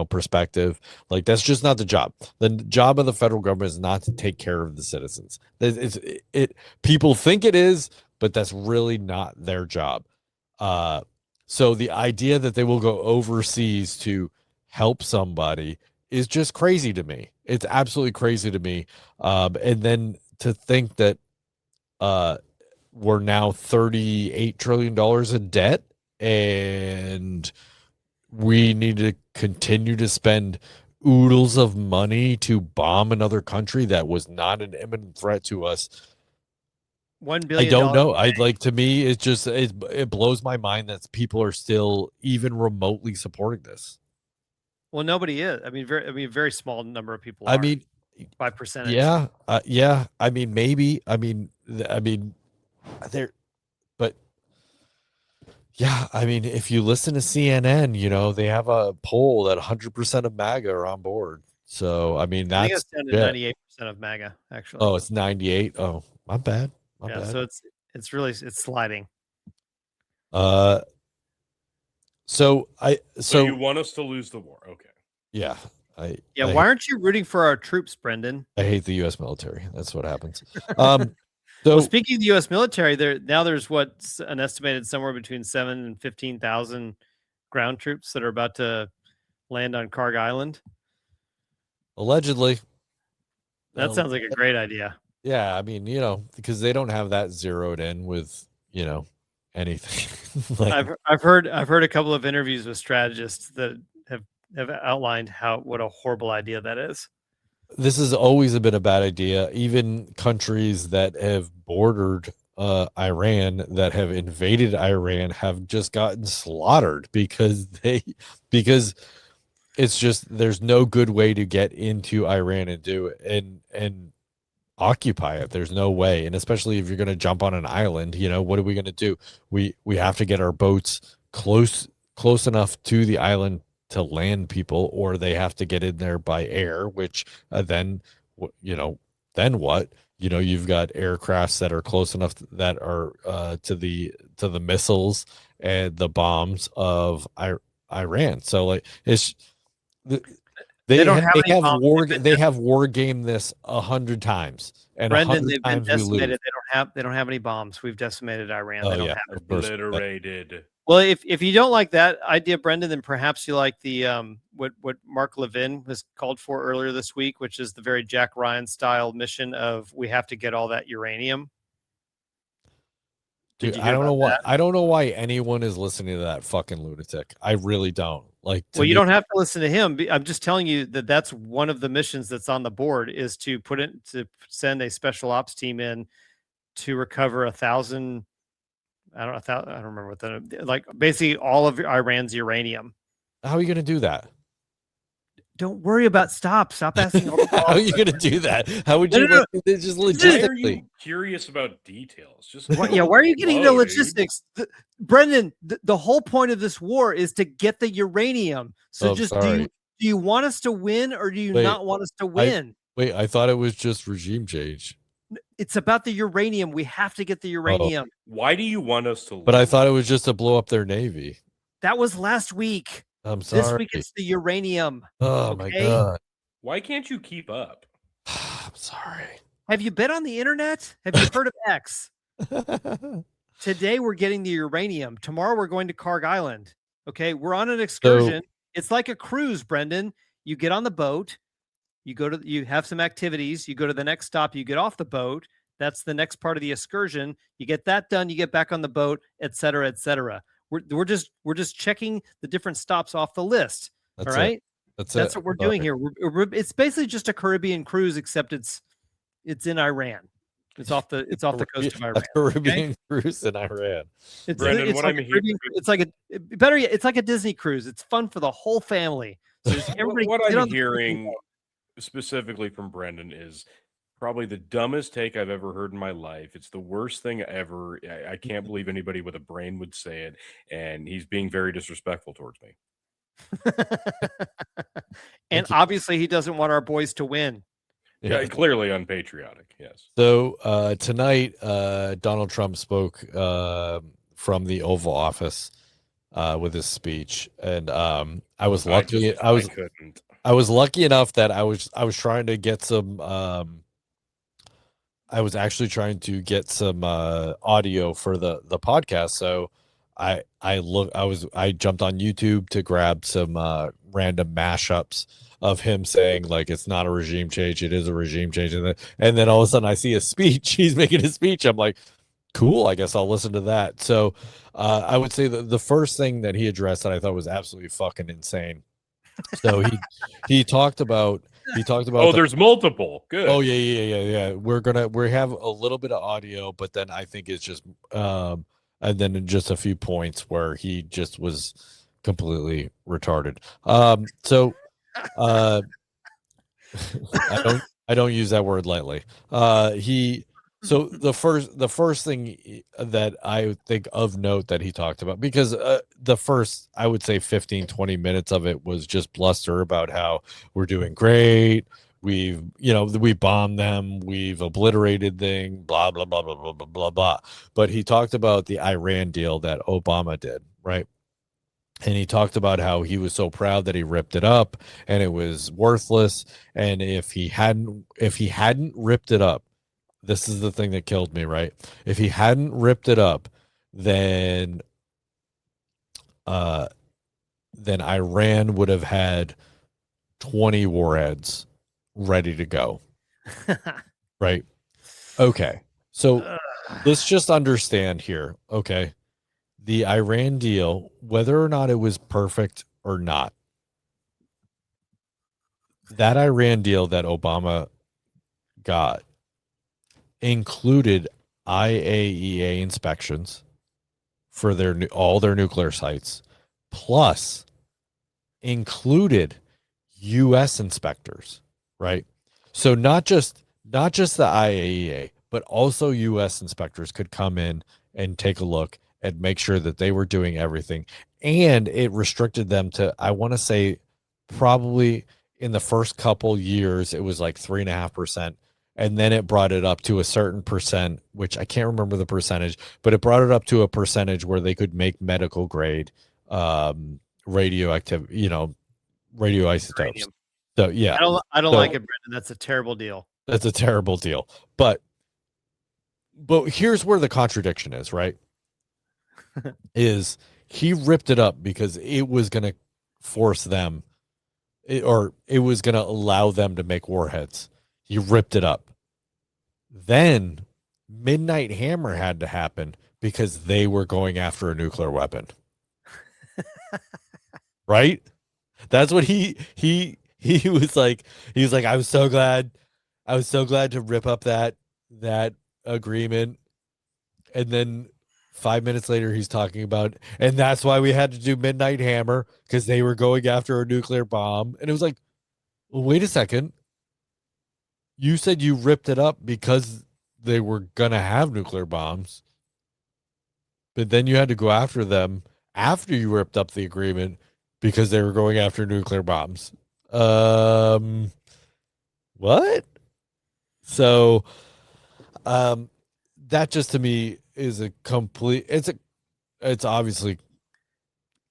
perspective, like, that's just not the job. The job of the federal government is not to take care of the citizens. People think it is, but that's really not their job. So the idea that they will go overseas to help somebody is just crazy to me. It's absolutely crazy to me. And then to think that we're now $38 trillion in debt, and we need to continue to spend oodles of money to bomb another country that was not an imminent threat to us. $1 billion. I don't know. To me, it's just, it blows my mind that people are still even remotely supporting this. Well, nobody is. I mean, very small number of people. I mean, by percentage. Yeah. Yeah. I mean, maybe. I mean, there. But Yeah, I mean, if you listen to CNN, they have a poll that 100% of MAGA are on board. So, I mean, I think that's it's down to it. 98% of MAGA, actually. Oh, it's 98. Oh, my bad. My Yeah, bad. so it's really sliding. Uh, so So you want us to lose the war? Okay. yeah, I Yeah, I, why aren't you rooting for our troops, Brendan? I hate the U.S. military. That's what happens. Well, So speaking of the U.S. military, there's what's an estimated somewhere between 7 and 15,000 ground troops that are about to land on Karg Island. allegedly, That sounds like a great idea. yeah, I mean, because they don't have that zeroed in with anything. Like, I've heard a couple of interviews with strategists that have outlined what a horrible idea that is. this has always been a bad idea. Even countries that have bordered Iran, that have invaded Iran, have just gotten slaughtered because it's just there's no good way to get into Iran and do it and occupy it. There's no way, and especially if you're going to jump on an island, what are we going to do? We have to get our boats close enough to the island to land people, or they have to get in there by air, which then then what? You've got aircrafts that are close enough that are to the missiles and the bombs of Iran. So like they don't have they any have bombs. they have war game this 100 times, and Brendan, 100 they've been times we lose. decimated. They don't have any bombs. We've decimated Iran. Oh, They don't yeah, have of course. Obliterated. Well, if you don't like that idea, Brendan, then perhaps you like the what Mark Levin has called for earlier this week, which is the very Jack Ryan style mission of we have to get all that uranium. Dude, I don't know why anyone is listening to that fucking lunatic. I really don't. Like, Well, you don't have to listen to him. I'm just telling you that that's one of the missions that's on the board is to send a special ops team in to recover 1,000. I don't remember what that, like basically all of Iran's uranium. How are you going to do that? Don't worry about stop asking all the How are you going to do that? How would you just Why are logistically? you curious about details? Just why are you getting into logistics? Brendan, the whole point of this war is to get the uranium. So do you want us to win or do you not want us to win? I thought it was just regime change. It's about the uranium. We have to get the uranium. Why do you want us to lose? But I thought it was just to blow up their navy. That was last week. I'm sorry. This week it's the uranium. Oh my God. Why can't you keep up? I'm sorry. Have you been on the internet? Have you heard of X? Today we're getting the uranium. Tomorrow we're going to Karg Island. Okay, we're on an excursion. It's like a cruise, Brendan. You get on the boat. You have some activities. You go to the next stop. You get off the boat. That's the next part of the excursion. You get that done. You get back on the boat, et cetera, et cetera. We're just checking the different stops off the list. All right. That's what we're doing here. It's basically just a Caribbean cruise, except it's in Iran. It's off the coast of Iran. A Caribbean cruise in Iran. Brendan, it's like a Disney cruise. It's fun for the whole family. So what I'm hearing specifically from Brendan is probably the dumbest take I've ever heard in my life. It's the worst thing ever. I can't believe anybody with a brain would say it, and he's being very disrespectful towards me. And obviously he doesn't want our boys to win. Yeah, clearly unpatriotic. Yes. So tonight, Donald Trump spoke from the Oval Office with his speech, and I was lucky. I was lucky enough that I was trying to get some. I was actually trying to get some audio for the podcast. So I jumped on YouTube to grab some random mashups of him saying like it's not a regime change, it is a regime change, and then all of a sudden I see a speech. He's making a speech. I'm like, cool. I guess I'll listen to that. So I would say that the first thing that he addressed that I thought was absolutely fucking insane. So he talked about. There's multiple. Good. Oh yeah. We have a little bit of audio, but then I think it's just and then just a few points where he just was completely retarded. So I don't use that word lightly. So the first thing that I think of note that he talked about, because the first, I would say 15, 20 minutes of it was just bluster about how we're doing great. We bombed them. We've obliterated thing, blah, blah, blah, blah, blah, blah, blah, blah. But he talked about the Iran deal that Obama did, right? And he talked about how he was so proud that he ripped it up and it was worthless. And if he hadn't ripped it up, this is the thing that killed me, right? If he hadn't ripped it up, then then Iran would have had 20 warheads ready to go. Right? Okay. So let's just understand here, okay? The Iran deal, whether or not it was perfect or not, that Iran deal that Obama got included IAEA inspections for all their nuclear sites, plus included U.S. inspectors, right? So not just the IAEA, but also U.S. inspectors could come in and take a look and make sure that they were doing everything. And it restricted them to, I want to say, probably in the first couple years, it was like 3.5%. And then it brought it up to a certain percent, which I can't remember the percentage, but it brought it up to a percentage where they could make medical grade radioactive, radioisotopes. Uranium. So yeah, I don't like it, Brendan. That's a terrible deal. That's a terrible deal. But here's where the contradiction is, right? Is he ripped it up because it was going to force them, or it was going to allow them to make warheads. He ripped it up. Then Midnight Hammer had to happen because they were going after a nuclear weapon. Right? That's what he was like. He was like, I was so glad to rip up that agreement. And then 5 minutes later, he's talking about, and that's why we had to do Midnight Hammer, because they were going after a nuclear bomb. And it was like, well, wait a second. You said you ripped it up because they were going to have nuclear bombs. But then you had to go after them after you ripped up the agreement because they were going after nuclear bombs. What? So, that just to me is a complete, it's obviously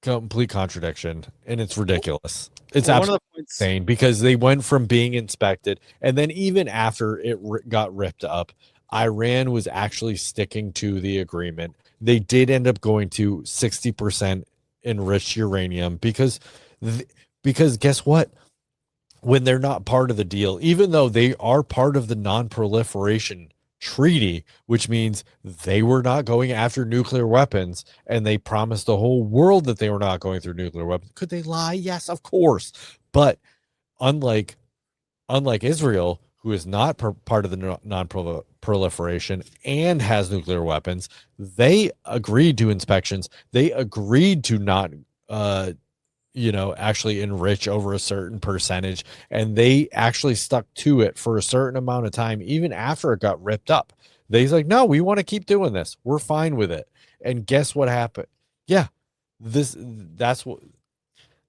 complete contradiction, and it's ridiculous. It's absolutely insane because they went from being inspected, and then even after it got ripped up, Iran was actually sticking to the agreement. They did end up going to 60% enriched uranium because guess what? When they're not part of the deal, even though they are part of the non-proliferation treaty, which means they were not going after nuclear weapons, and they promised the whole world that they were not going through nuclear weapons. Could they lie? Yes, of course. But unlike Israel, who is not part of the non-proliferation and has nuclear weapons, they agreed to inspections. They agreed to not actually enrich over a certain percentage, and they actually stuck to it for a certain amount of time, even after it got ripped up. They's like, no, we want to keep doing this. We're fine with it. And guess what happened? Yeah, that's what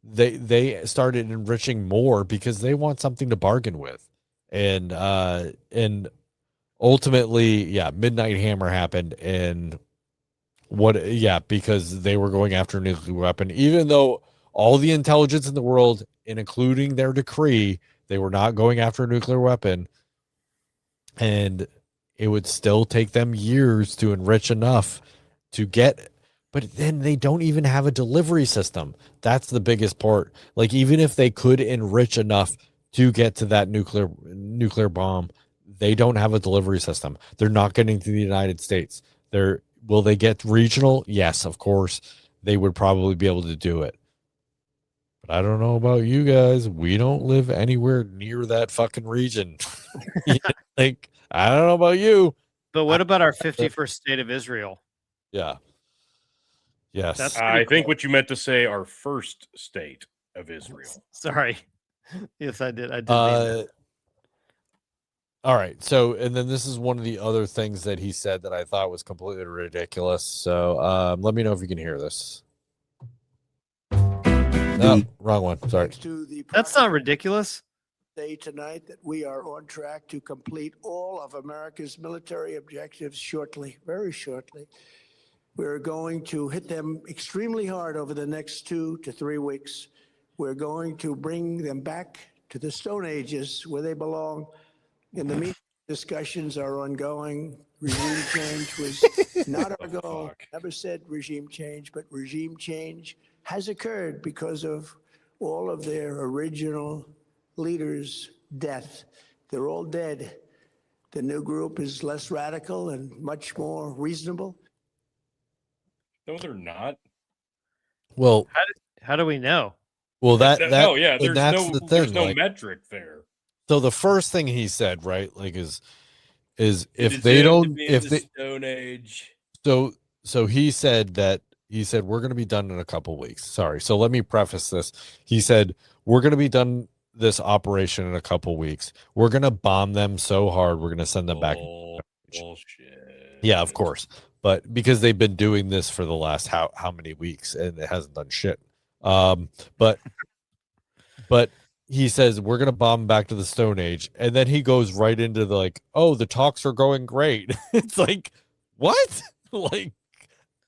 they started enriching more because they want something to bargain with. And ultimately, yeah, Midnight Hammer happened, and because they were going after a nuclear weapon, even though all the intelligence in the world, and including their decree, they were not going after a nuclear weapon. And it would still take them years to enrich enough to get, but then they don't even have a delivery system. That's the biggest part. Like, even if they could enrich enough to get to that nuclear bomb, they don't have a delivery system. They're not getting to the United States. Will they get regional? Yes, of course. They would probably be able to do it. But I don't know about you guys. We don't live anywhere near that fucking region. Like, I don't know about you. But what about our 51st state of Israel? Yeah. Yes. That's I think cool. what you meant to say, our first state of Israel. Sorry. Yes, I did. I did. All right. So, and then this is one of the other things that he said that I thought was completely ridiculous. So, let me know if you can hear this. No, wrong one. Sorry. That's not ridiculous. Say tonight that we are on track to complete all of America's military objectives shortly, very shortly. We're going to hit them extremely hard over the next 2 to 3 weeks. We're going to bring them back to the Stone Ages where they belong. In the meantime, discussions are ongoing. Regime change was not our goal. Never said regime change, but regime change has occurred because of all of their original leaders' death. They're all dead. The new group is less radical and much more reasonable. No, they're not. Well, How do we know? well, that No, yeah, and there's that's no the thing. there's no like, metric there. so the first thing he said, right, like, is if It they deserved to don't, be in if the they, Stone Age. so he said we're going to be done in a couple weeks. Sorry. So let me preface this. He said we're going to be done this operation in a couple weeks. We're going to bomb them so hard we're going to send them back. Bullshit. Yeah, of course. But because they've been doing this for the last how many weeks and it hasn't done shit. But he says we're going to bomb them back to the Stone Age, and then he goes right into the like, oh, the talks are going great. It's like, what? Like,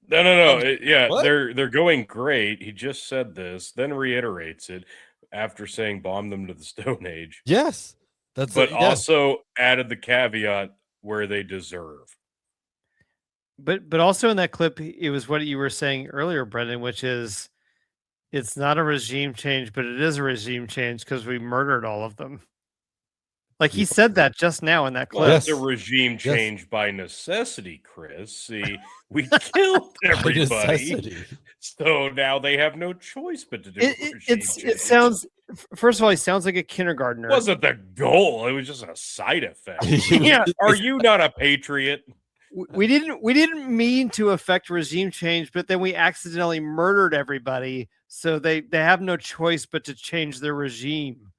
No. What? They're going great. He just said this, then reiterates it after saying bomb them to the Stone Age, yes, that's but yeah. also added the caveat where they deserve. But also in that clip, it was what you were saying earlier, Brendan, which is it's not a regime change, but it is a regime change because we murdered all of them. Like he said that just now in that clip. Well, it's a regime change by necessity, Chris. See, we killed everybody, necessity. so now they have no choice but to do a regime change. It sounds. First of all, he sounds like a kindergartner. It wasn't the goal; it was just a side effect. Yeah. Are you not a patriot? We didn't mean to affect regime change, but then we accidentally murdered everybody, so they have no choice but to change their regime.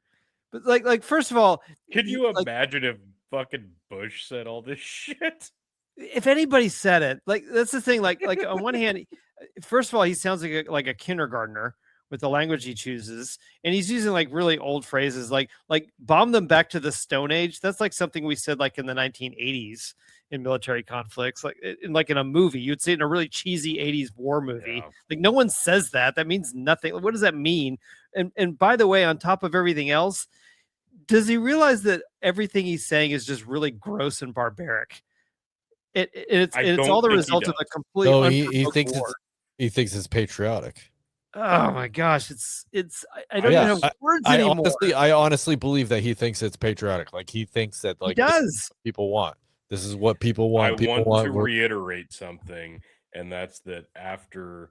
But like first of all, Could you imagine if fucking Bush said all this shit? If anybody said it, like that's the thing. Like on one hand, first of all, he sounds like a kindergartner with the language he chooses, and he's using like really old phrases, like bomb them back to the Stone Age. That's like something we said like in the 1980s in military conflicts, like in a movie. You'd say in a really cheesy 80s war movie. Yeah. Like no one says that. That means nothing. What does that mean? And by the way, on top of everything else, does he realize that everything he's saying is just really gross and barbaric? It's all the result of a complete. No, he thinks it's patriotic. Oh my gosh, I don't even have words anymore. I honestly believe that he thinks it's patriotic. Like he thinks that like he this does. is what people want. This is what people want. I want to reiterate something, and that's that after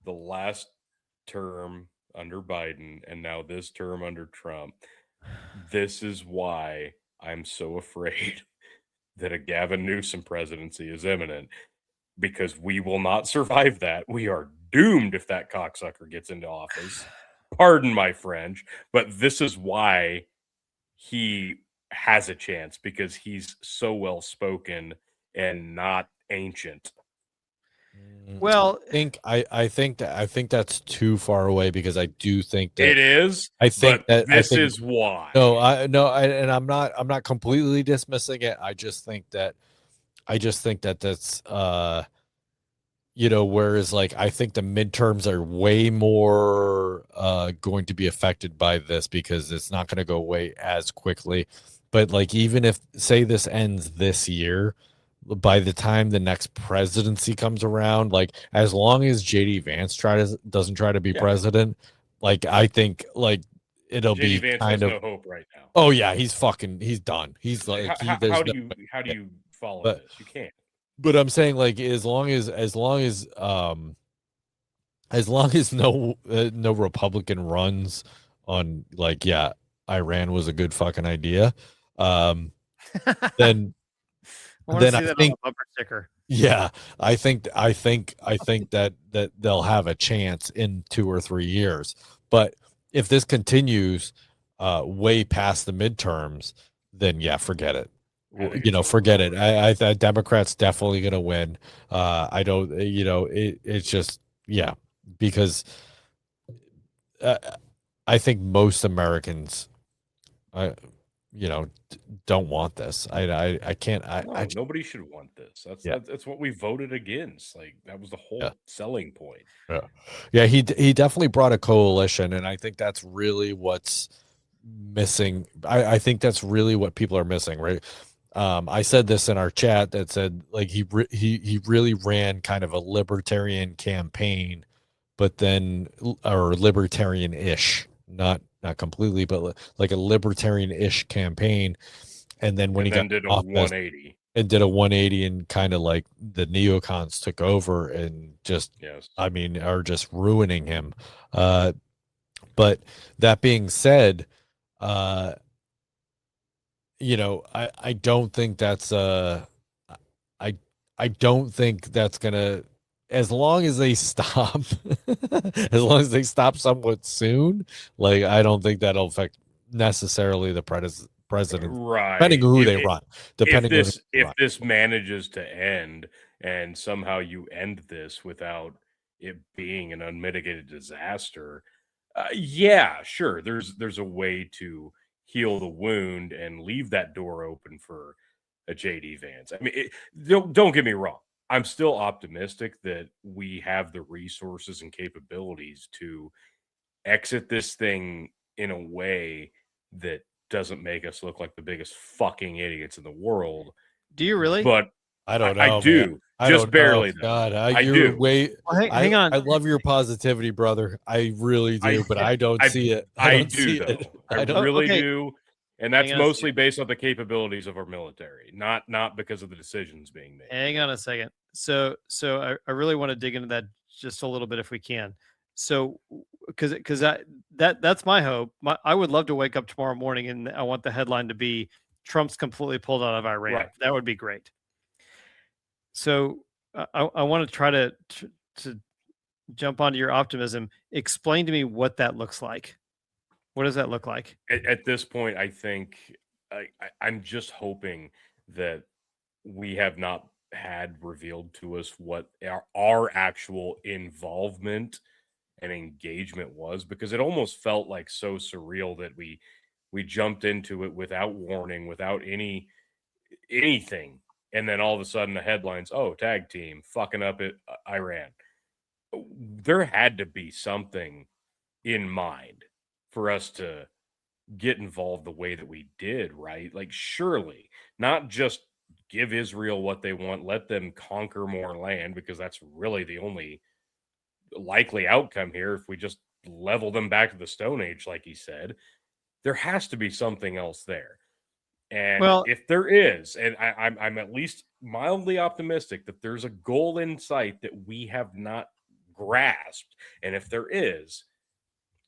the last term under Biden and now this term under Trump, this is why I'm so afraid that a Gavin Newsom presidency is imminent, because we will not survive that. We are doomed if that cocksucker gets into office. Pardon my French, but this is why he has a chance, because he's so well spoken and not ancient. Well, I think that's too far away, because I do think that it is. I think that this is why. And I'm not completely dismissing it. I just think that that's whereas like I think the midterms are way more going to be affected by this, because it's not going to go away as quickly. But like, even if say this ends this year, by the time the next presidency comes around, like as long as JD Vance doesn't try to be president, like I think like it'll JD be Vance kind has of no hope right now. Oh yeah, he's done. He's like how do you follow this? You can't. But I'm saying like as long as no Republican runs on like Iran was a good fucking idea, then I think bumper sticker. Yeah, I think that they'll have a chance in 2 or 3 years. But if this continues way past the midterms, then forget it. think it's forget it. overrated. I Democrats definitely going to win. I don't, it's just, yeah, because uh, I think most Americans, I, don't want this. I can't, No, nobody should want this. Yeah. That's what we voted against. Like that was the whole selling point. Yeah. Yeah, he definitely brought a coalition, and I think that's really what's missing. I think that's really what people are missing, right? I said this in our chat that said like he really ran kind of a libertarian campaign, but then or libertarian-ish, not completely, but like a libertarian-ish campaign, and then when And he got then did a office 180. and did a 180 and kind of like the neocons took over and just Yes. I mean are just ruining him. But that being said, uh I don't think that's I I don't think that's gonna, as long as they stop as long as they stop somewhat soon, like I don't think that'll affect necessarily the president, depending Right. on who they run. Depending on who they If run. this manages to end and somehow you end this without it being an unmitigated disaster, yeah, sure. There's a way to heal the wound and leave that door open for a JD Vance. I mean, don't get me wrong. I'm still optimistic that we have the resources and capabilities to exit this thing in a way that doesn't make us look like the biggest fucking idiots in the world. Do you really? But I don't I know, man. do, I just don't know. barely. Though. God, I you're do. way. Well, hang on. I love your positivity, brother. I really do, but I don't see it. I I don't do see though. it. I don't. really okay. do, and that's Hang on a mostly based on the capabilities of our military, not because of the decisions being made. Hang on a second. So I really want to dig into that just a little bit if we can. So because that's my hope. I would love to wake up tomorrow morning and I want the headline to be Trump's completely pulled out of Iran. Right. That would be great. So I want to try to jump onto your optimism. Explain to me what that looks like. What does that look like? At this point, I think I'm just hoping that we have not had revealed to us what our actual involvement and engagement was, because it almost felt like so surreal that we jumped into it without warning, without anything, and then all of a sudden the headlines, oh, tag team fucking up at Iran. There had to be something in mind for us to get involved the way that we did, right? Like, surely not just give Israel what they want, let them conquer more land, because that's really the only likely outcome here. If we just level them back to the Stone Age, like he said, there has to be something else there. And Well, if there is, and I'm at least mildly optimistic that there's a goal in sight that we have not grasped, and if there is,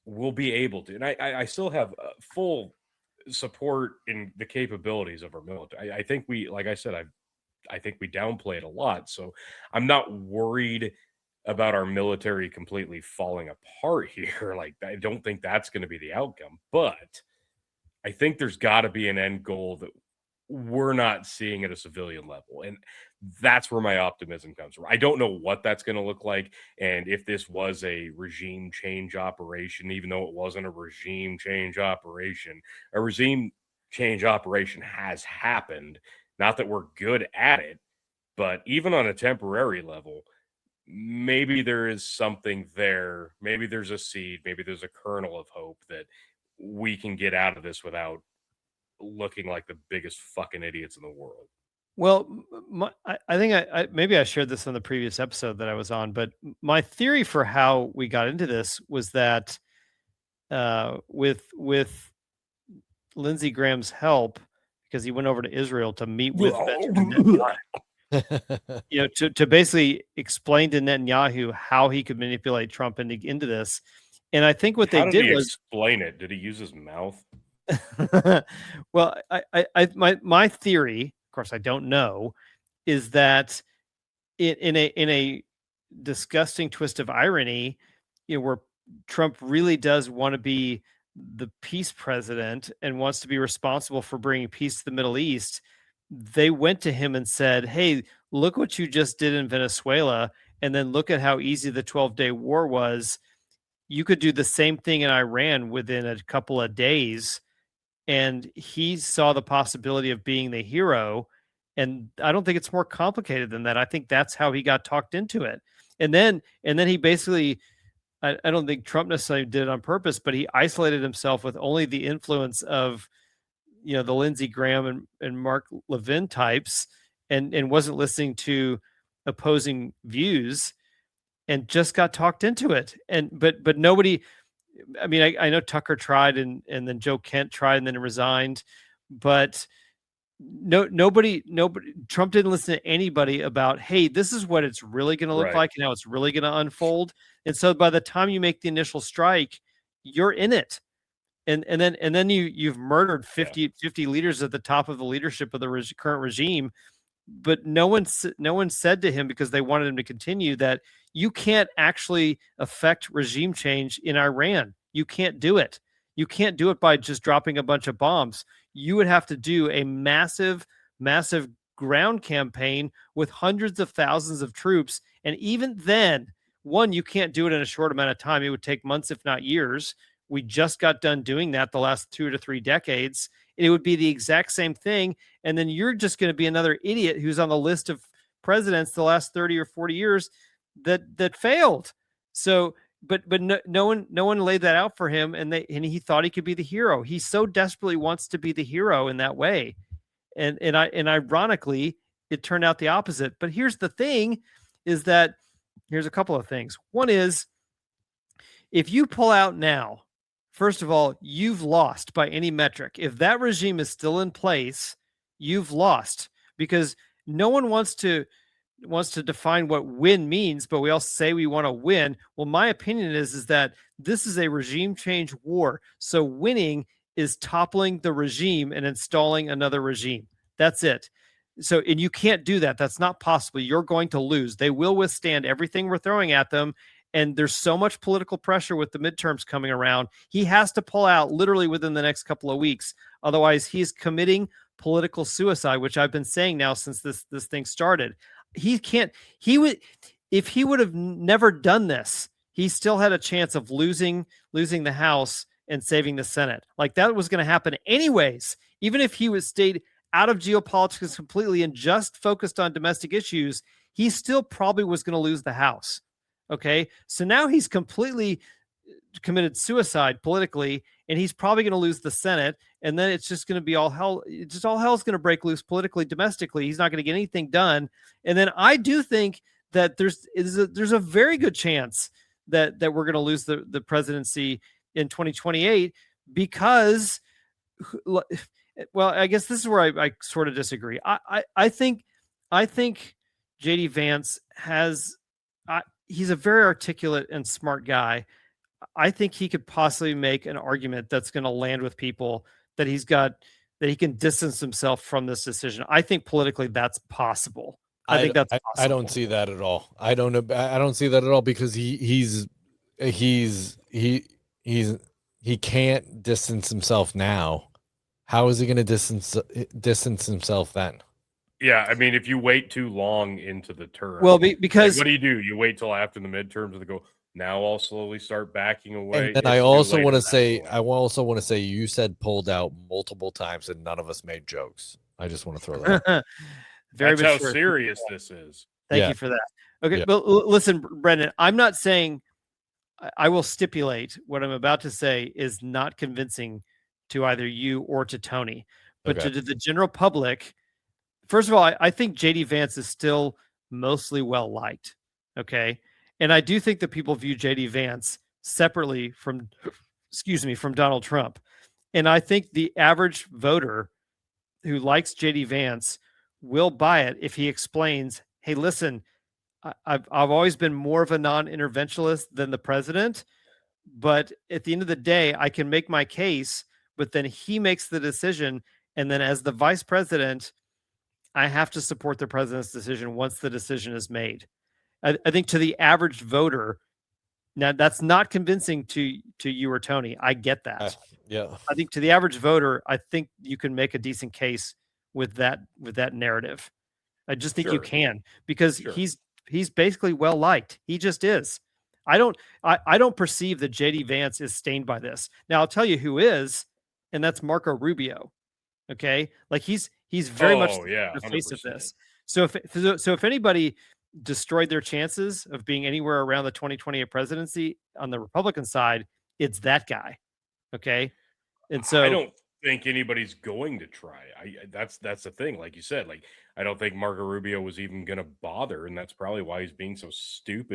we'll be able to. And I still have full support in the capabilities of our military. I think we, like I said, I think we downplay it a lot. So I'm not worried about our military completely falling apart here. Like, I don't think that's going to be the outcome, but I think there's got to be an end goal that we're not seeing at a civilian level. And that's where my optimism comes from. I don't know what that's going to look like. And if this was a regime change operation, even though it wasn't a regime change operation, a regime change operation has happened. Not that we're good at it, but even on a temporary level, maybe there is something there. Maybe there's a seed, maybe there's a kernel of hope that we can get out of this without looking like the biggest fucking idiots in the world. well, I think maybe I shared this on the previous episode that I was on, but my theory for how we got into this was that with Lindsey Graham's help, because he went over to Israel to meet with Benjamin Netanyahu, to basically explain to Netanyahu how he could manipulate Trump into this. And I think what How they did did he was explain it. Did he use his mouth? well, my theory, of course, I don't know, is that in a disgusting twist of irony, where Trump really does want to be the peace president and wants to be responsible for bringing peace to the Middle East, they went to him and said, hey, look what you just did in Venezuela, and then look at how easy the 12-day war was. You could do the same thing in Iran within a couple of days. And he saw the possibility of being the hero. And I don't think it's more complicated than that. I think that's how he got talked into it. And then he basically, I don't think Trump necessarily did it on purpose, but he isolated himself with only the influence of, the Lindsey Graham and Mark Levin types, and wasn't listening to opposing views, and just got talked into it. But nobody, I mean, I know Tucker tried, and then Joe Kent tried and then resigned, but nobody, Trump didn't listen to anybody about, hey, this is what it's really going to look Right. like and how it's really going to unfold. And so by the time you make the initial strike, you're in it. And then you've murdered 50 leaders at the top of the leadership of the current regime. But no one said to him, because they wanted him to continue, that you can't actually affect regime change in Iran. You can't do it. You can't do it by just dropping a bunch of bombs. You would have to do a massive ground campaign with hundreds of thousands of troops. And even then, one, you can't do it in a short amount of time. It would take months, if not years. We just got done doing that the last 2 to 3 decades. It would be the exact same thing. And then you're just going to be another idiot who's on the list of presidents the last 30 or 40 years that failed. So, but no one laid that out for him, and he thought he could be the hero. He so desperately wants to be the hero in that way. And ironically, it turned out the opposite. But here's the thing, is that here's a couple of things. One is, if you pull out now, first of all, you've lost by any metric. If that regime is still in place, you've lost, because no one wants to define what win means, but we all say we want to win. Well, my opinion is that this is a regime change war. So winning is toppling the regime and installing another regime. That's it. So, and you can't do that. That's not possible. You're going to lose. They will withstand everything we're throwing at them. And there's so much political pressure with the midterms coming around. He has to pull out literally within the next couple of weeks. Otherwise, he's committing political suicide, which I've been saying now since this thing started. If he would have never done this, he still had a chance of losing the House and saving the Senate. Like, that was going to happen anyways. Even if he was stayed out of geopolitics completely and just focused on domestic issues, he still probably was going to lose the House. Okay, so now he's completely committed suicide politically, and he's probably going to lose the Senate, and then it's just going to be all hell. Just all hell's going to break loose politically, domestically. He's not going to get anything done. And then I do think that there's a very good chance that we're going to lose the presidency in 2028, because, well, I guess this is where I sort of disagree. I think JD Vance has. He's a very articulate and smart guy. I think he could possibly make an argument that's going to land with people, that that he can distance himself from this decision. I think politically that's possible. I think that's possible. I don't see that at all. I don't see that at all, because he can't distance himself now. How is he going to distance himself then? Yeah, I mean, if you wait too long into the term, well, because what do? You wait till after the midterms and go, now I'll slowly start backing away. And then I also want to say, you said pulled out multiple times and none of us made jokes. I just want to throw that out. That's how serious this is. Thank you for that. Okay, but listen, Brendan, I'm not saying, I will stipulate what I'm about to say is not convincing to either you or to Tony, but to the general public. First of all, I think JD Vance is still mostly well liked. Okay. And I do think that people view JD Vance separately from Donald Trump. And I think the average voter who likes JD Vance will buy it if he explains, hey, listen, I've always been more of a non-interventionist than the president, but at the end of the day, I can make my case, but then he makes the decision. And then as the vice president, I have to support the president's decision once the decision is made. I think to the average voter, now that's not convincing to you or Tony. I get that. Yeah. I think to the average voter, I think you can make a decent case with that narrative. I just think you Sure. can, because Sure. he's basically well liked. He just is. I don't perceive that JD Vance is stained by this. Now I'll tell you who is, and that's Marco Rubio. Okay, like he's very much Oh, yeah, the face of 100%. this. So if anybody destroyed their chances of being anywhere around the 2020 presidency on the Republican side, it's that guy. Okay, and so I don't think anybody's going to try. That's the thing. Like you said, like I don't think Marco Rubio was even going to bother, and that's probably why he's being so stupid.